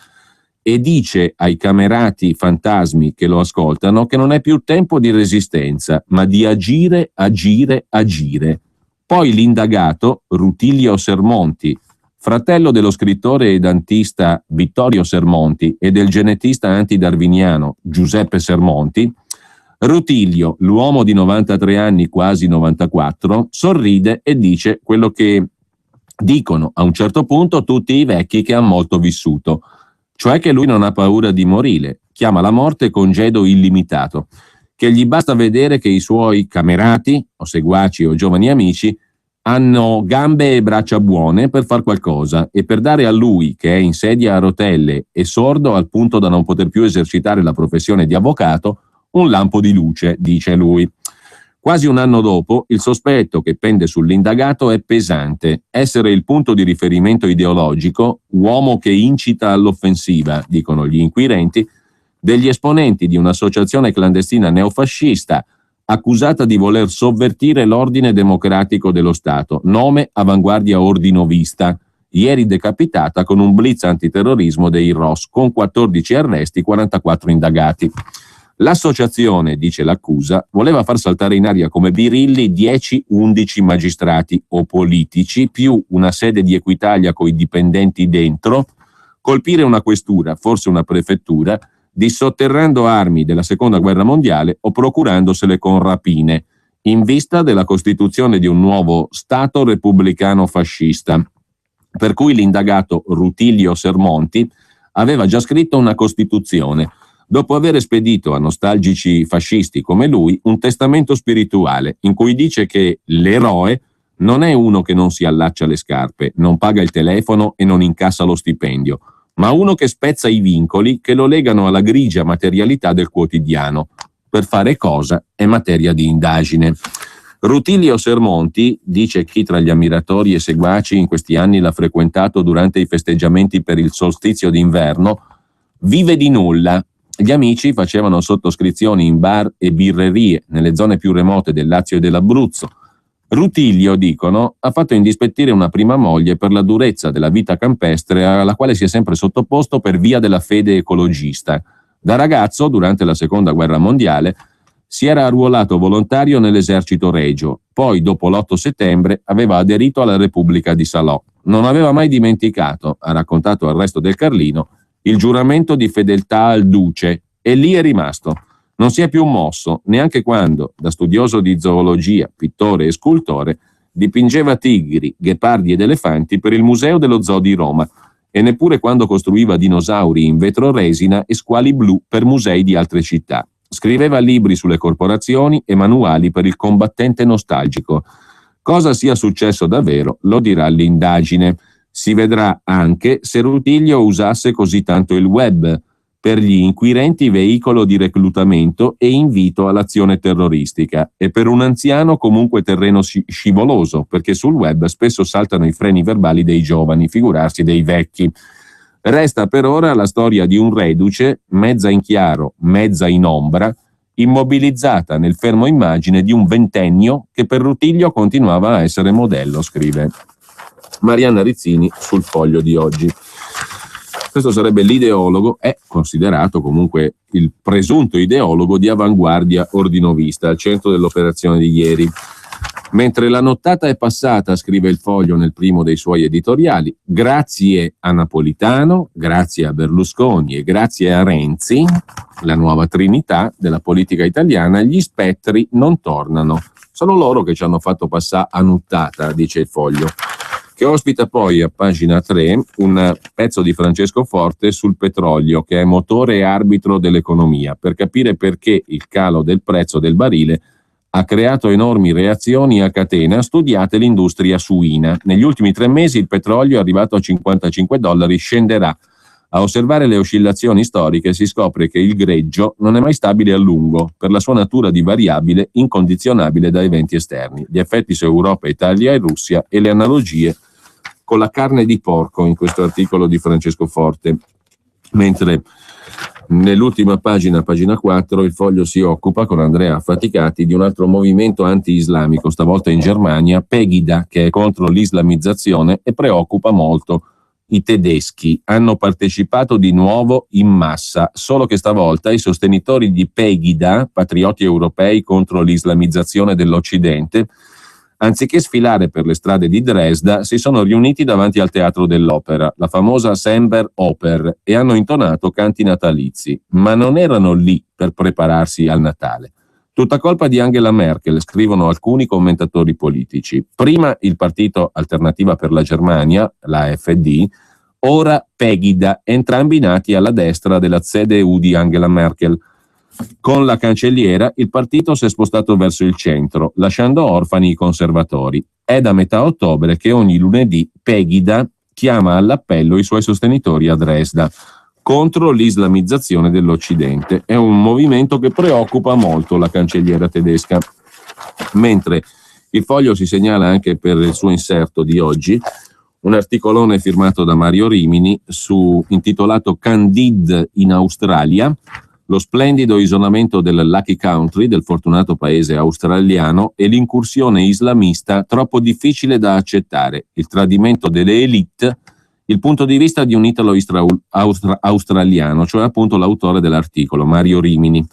e dice ai camerati fantasmi che lo ascoltano che non è più tempo di resistenza, ma di agire, agire, agire. Poi l'indagato, Rutilio Sermonti, fratello dello scrittore e dantista Vittorio Sermonti e del genetista antidarwiniano Giuseppe Sermonti, Rutilio, l'uomo di 93 anni, quasi 94, sorride e dice quello che dicono a un certo punto tutti i vecchi che hanno molto vissuto, cioè che lui non ha paura di morire, chiama la morte congedo illimitato, che gli basta vedere che i suoi camerati, o seguaci o giovani amici, hanno gambe e braccia buone per far qualcosa e per dare a lui, che è in sedia a rotelle e sordo al punto da non poter più esercitare la professione di avvocato, un lampo di luce, dice lui. Quasi un anno dopo, il sospetto che pende sull'indagato è pesante. Essere il punto di riferimento ideologico, uomo che incita all'offensiva, dicono gli inquirenti, degli esponenti di un'associazione clandestina neofascista accusata di voler sovvertire l'ordine democratico dello Stato, nome Avanguardia Ordinovista, ieri decapitata con un blitz antiterrorismo dei ROS, con 14 arresti, 44 indagati. L'associazione, dice l'accusa, voleva far saltare in aria come birilli 10-11 magistrati o politici, più una sede di Equitalia coi dipendenti dentro, colpire una questura, forse una prefettura, dissotterrando armi della Seconda Guerra Mondiale o procurandosele con rapine, in vista della costituzione di un nuovo Stato repubblicano fascista, per cui l'indagato Rutilio Sermonti aveva già scritto una Costituzione, dopo aver spedito a nostalgici fascisti come lui un testamento spirituale in cui dice che l'eroe non è uno che non si allaccia le scarpe, non paga il telefono e non incassa lo stipendio, ma uno che spezza i vincoli che lo legano alla grigia materialità del quotidiano. Per fare cosa è materia di indagine. Rutilio Sermonti, dice chi tra gli ammiratori e seguaci in questi anni l'ha frequentato durante i festeggiamenti per il solstizio d'inverno, vive di nulla. Gli amici facevano sottoscrizioni in bar e birrerie nelle zone più remote del Lazio e dell'Abruzzo. Rutilio, dicono, ha fatto indispettire una prima moglie per la durezza della vita campestre alla quale si è sempre sottoposto per via della fede ecologista. Da ragazzo, durante la Seconda Guerra Mondiale, si era arruolato volontario nell'esercito regio, poi dopo l'8 settembre aveva aderito alla Repubblica di Salò. Non aveva mai dimenticato, ha raccontato al Resto del Carlino, il giuramento di fedeltà al duce, e lì è rimasto. Non si è più mosso, neanche quando, da studioso di zoologia, pittore e scultore, dipingeva tigri, ghepardi ed elefanti per il Museo dello Zoo di Roma, e neppure quando costruiva dinosauri in vetroresina e squali blu per musei di altre città. Scriveva libri sulle corporazioni e manuali per il combattente nostalgico. Cosa sia successo davvero lo dirà l'indagine. Si vedrà anche se Rutilio usasse così tanto il web, per gli inquirenti veicolo di reclutamento e invito all'azione terroristica, e per un anziano comunque terreno scivoloso, perché sul web spesso saltano i freni verbali dei giovani, figurarsi dei vecchi. Resta per ora la storia di un reduce, mezza in chiaro, mezza in ombra, immobilizzata nel fermo immagine di un ventennio che per Rutilio continuava a essere modello, scrive Marianna Rizzini sul Foglio di oggi. Questo sarebbe l'ideologo, è considerato comunque il presunto ideologo di Avanguardia Ordinovista, al centro dell'operazione di ieri. Mentre la nottata è passata, scrive il Foglio nel primo dei suoi editoriali, grazie a Napolitano, grazie a Berlusconi e grazie a Renzi, la nuova trinità della politica italiana, gli spettri non tornano. Sono loro che ci hanno fatto passare a nuttata, dice il Foglio, che ospita poi a pagina 3 un pezzo di Francesco Forte sul petrolio, che è motore e arbitro dell'economia, per capire perché il calo del prezzo del barile ha creato enormi reazioni a catena. Studiate l'industria suina. Negli ultimi 3 mesi il petrolio è arrivato a $55, scenderà. A osservare le oscillazioni storiche si scopre che il greggio non è mai stabile a lungo, per la sua natura di variabile incondizionabile da eventi esterni. Gli effetti su Europa, Italia e Russia e le analogie con la carne di porco in questo articolo di Francesco Forte. Mentre nell'ultima pagina 4, il Foglio si occupa con Andrea Affaticati di un altro movimento anti-islamico, stavolta in Germania, Pegida, che è contro l'islamizzazione e preoccupa molto i tedeschi. Hanno partecipato di nuovo in massa, solo che stavolta i sostenitori di Pegida, patrioti europei contro l'islamizzazione dell'Occidente, anziché sfilare per le strade di Dresda, si sono riuniti davanti al Teatro dell'Opera, la famosa Semperoper, e hanno intonato canti natalizi, ma non erano lì per prepararsi al Natale. Tutta colpa di Angela Merkel, scrivono alcuni commentatori politici. Prima il partito Alternativa per la Germania, la AfD, ora Pegida, entrambi nati alla destra della CDU di Angela Merkel. Con la cancelliera il partito si è spostato verso il centro, lasciando orfani i conservatori. È da metà ottobre che ogni lunedì Pegida chiama all'appello i suoi sostenitori a Dresda contro l'islamizzazione dell'Occidente. È un movimento che preoccupa molto la cancelliera tedesca. Mentre il Foglio si segnala anche per il suo inserto di oggi un articolone firmato da Mario Rimini intitolato Candide in Australia, lo splendido isolamento del Lucky Country, del fortunato paese australiano, e l'incursione islamista troppo difficile da accettare, il tradimento delle élite, il punto di vista di un italo-australiano, cioè appunto l'autore dell'articolo, Mario Rimini.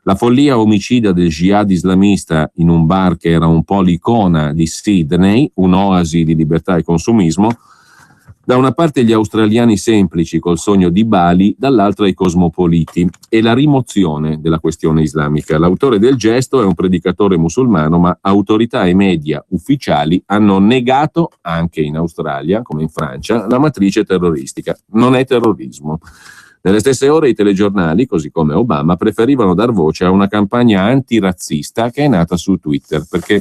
La follia omicida del jihad islamista in un bar che era un po' l'icona di Sydney, un'oasi di libertà e consumismo, da una parte gli australiani semplici col sogno di Bali, dall'altra i cosmopoliti, e la rimozione della questione islamica. L'autore del gesto è un predicatore musulmano, ma autorità e media ufficiali hanno negato, anche in Australia, come in Francia, la matrice terroristica. Non è terrorismo. Nelle stesse ore i telegiornali, così come Obama, preferivano dar voce a una campagna antirazzista che è nata su Twitter, perché,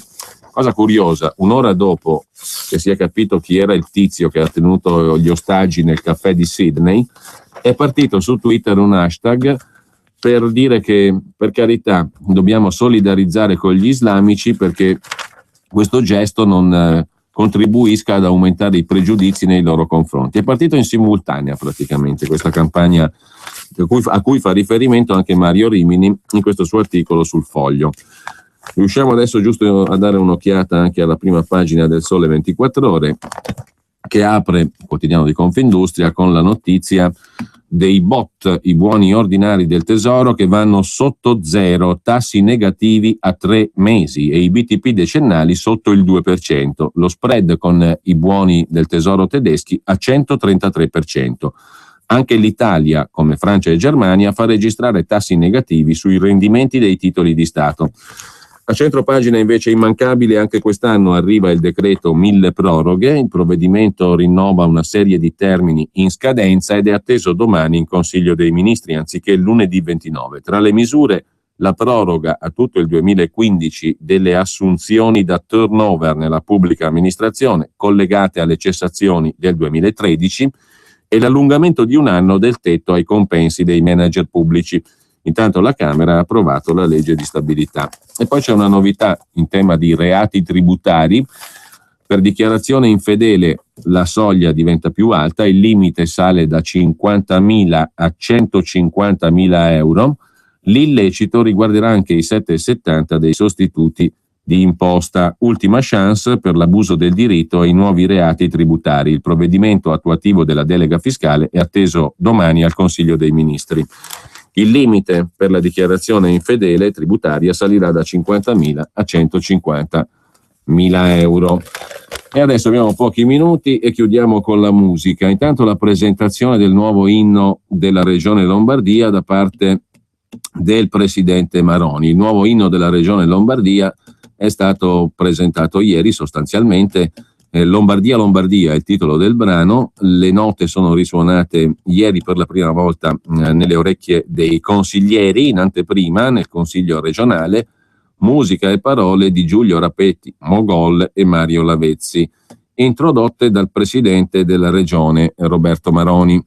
cosa curiosa, un'ora dopo che si è capito chi era il tizio che ha tenuto gli ostaggi nel caffè di Sydney, è partito su Twitter un hashtag per dire che, per carità, dobbiamo solidarizzare con gli islamici perché questo gesto non contribuisca ad aumentare i pregiudizi nei loro confronti. È partito in simultanea praticamente questa campagna a cui fa riferimento anche Mario Rimini in questo suo articolo sul Foglio. Riusciamo adesso giusto a dare un'occhiata anche alla prima pagina del Sole 24 Ore, che apre il quotidiano di Confindustria con la notizia dei BOT, i buoni ordinari del Tesoro, che vanno sotto zero, tassi negativi a 3 mesi e i BTP decennali sotto il 2%, lo spread con i buoni del Tesoro tedeschi a 133%. Anche l'Italia, come Francia e Germania, fa registrare tassi negativi sui rendimenti dei titoli di Stato. A centropagina invece immancabile anche quest'anno arriva il decreto mille proroghe, il provvedimento rinnova una serie di termini in scadenza ed è atteso domani in Consiglio dei Ministri anziché lunedì 29. Tra le misure la proroga a tutto il 2015 delle assunzioni da turnover nella pubblica amministrazione collegate alle cessazioni del 2013 e l'allungamento di un anno del tetto ai compensi dei manager pubblici. Intanto la Camera ha approvato la legge di stabilità. E poi c'è una novità in tema di reati tributari. Per dichiarazione infedele la soglia diventa più alta, il limite sale da 50.000 a 150.000 euro. L'illecito riguarderà anche i 7,70 dei sostituti di imposta. Ultima chance per l'abuso del diritto e i nuovi reati tributari. Il provvedimento attuativo della delega fiscale è atteso domani al Consiglio dei Ministri. Il limite per la dichiarazione infedele tributaria salirà da 50.000 a 150.000 euro. E adesso abbiamo pochi minuti e chiudiamo con la musica. Intanto la presentazione del nuovo inno della Regione Lombardia da parte del Presidente Maroni. Il nuovo inno della Regione Lombardia è stato presentato ieri sostanzialmente. Lombardia Lombardia è il titolo del brano. Le note sono risuonate ieri per la prima volta nelle orecchie dei consiglieri in anteprima nel Consiglio regionale. Musica e parole di Giulio Rapetti, Mogol e Mario Lavezzi, introdotte dal presidente della regione Roberto Maroni.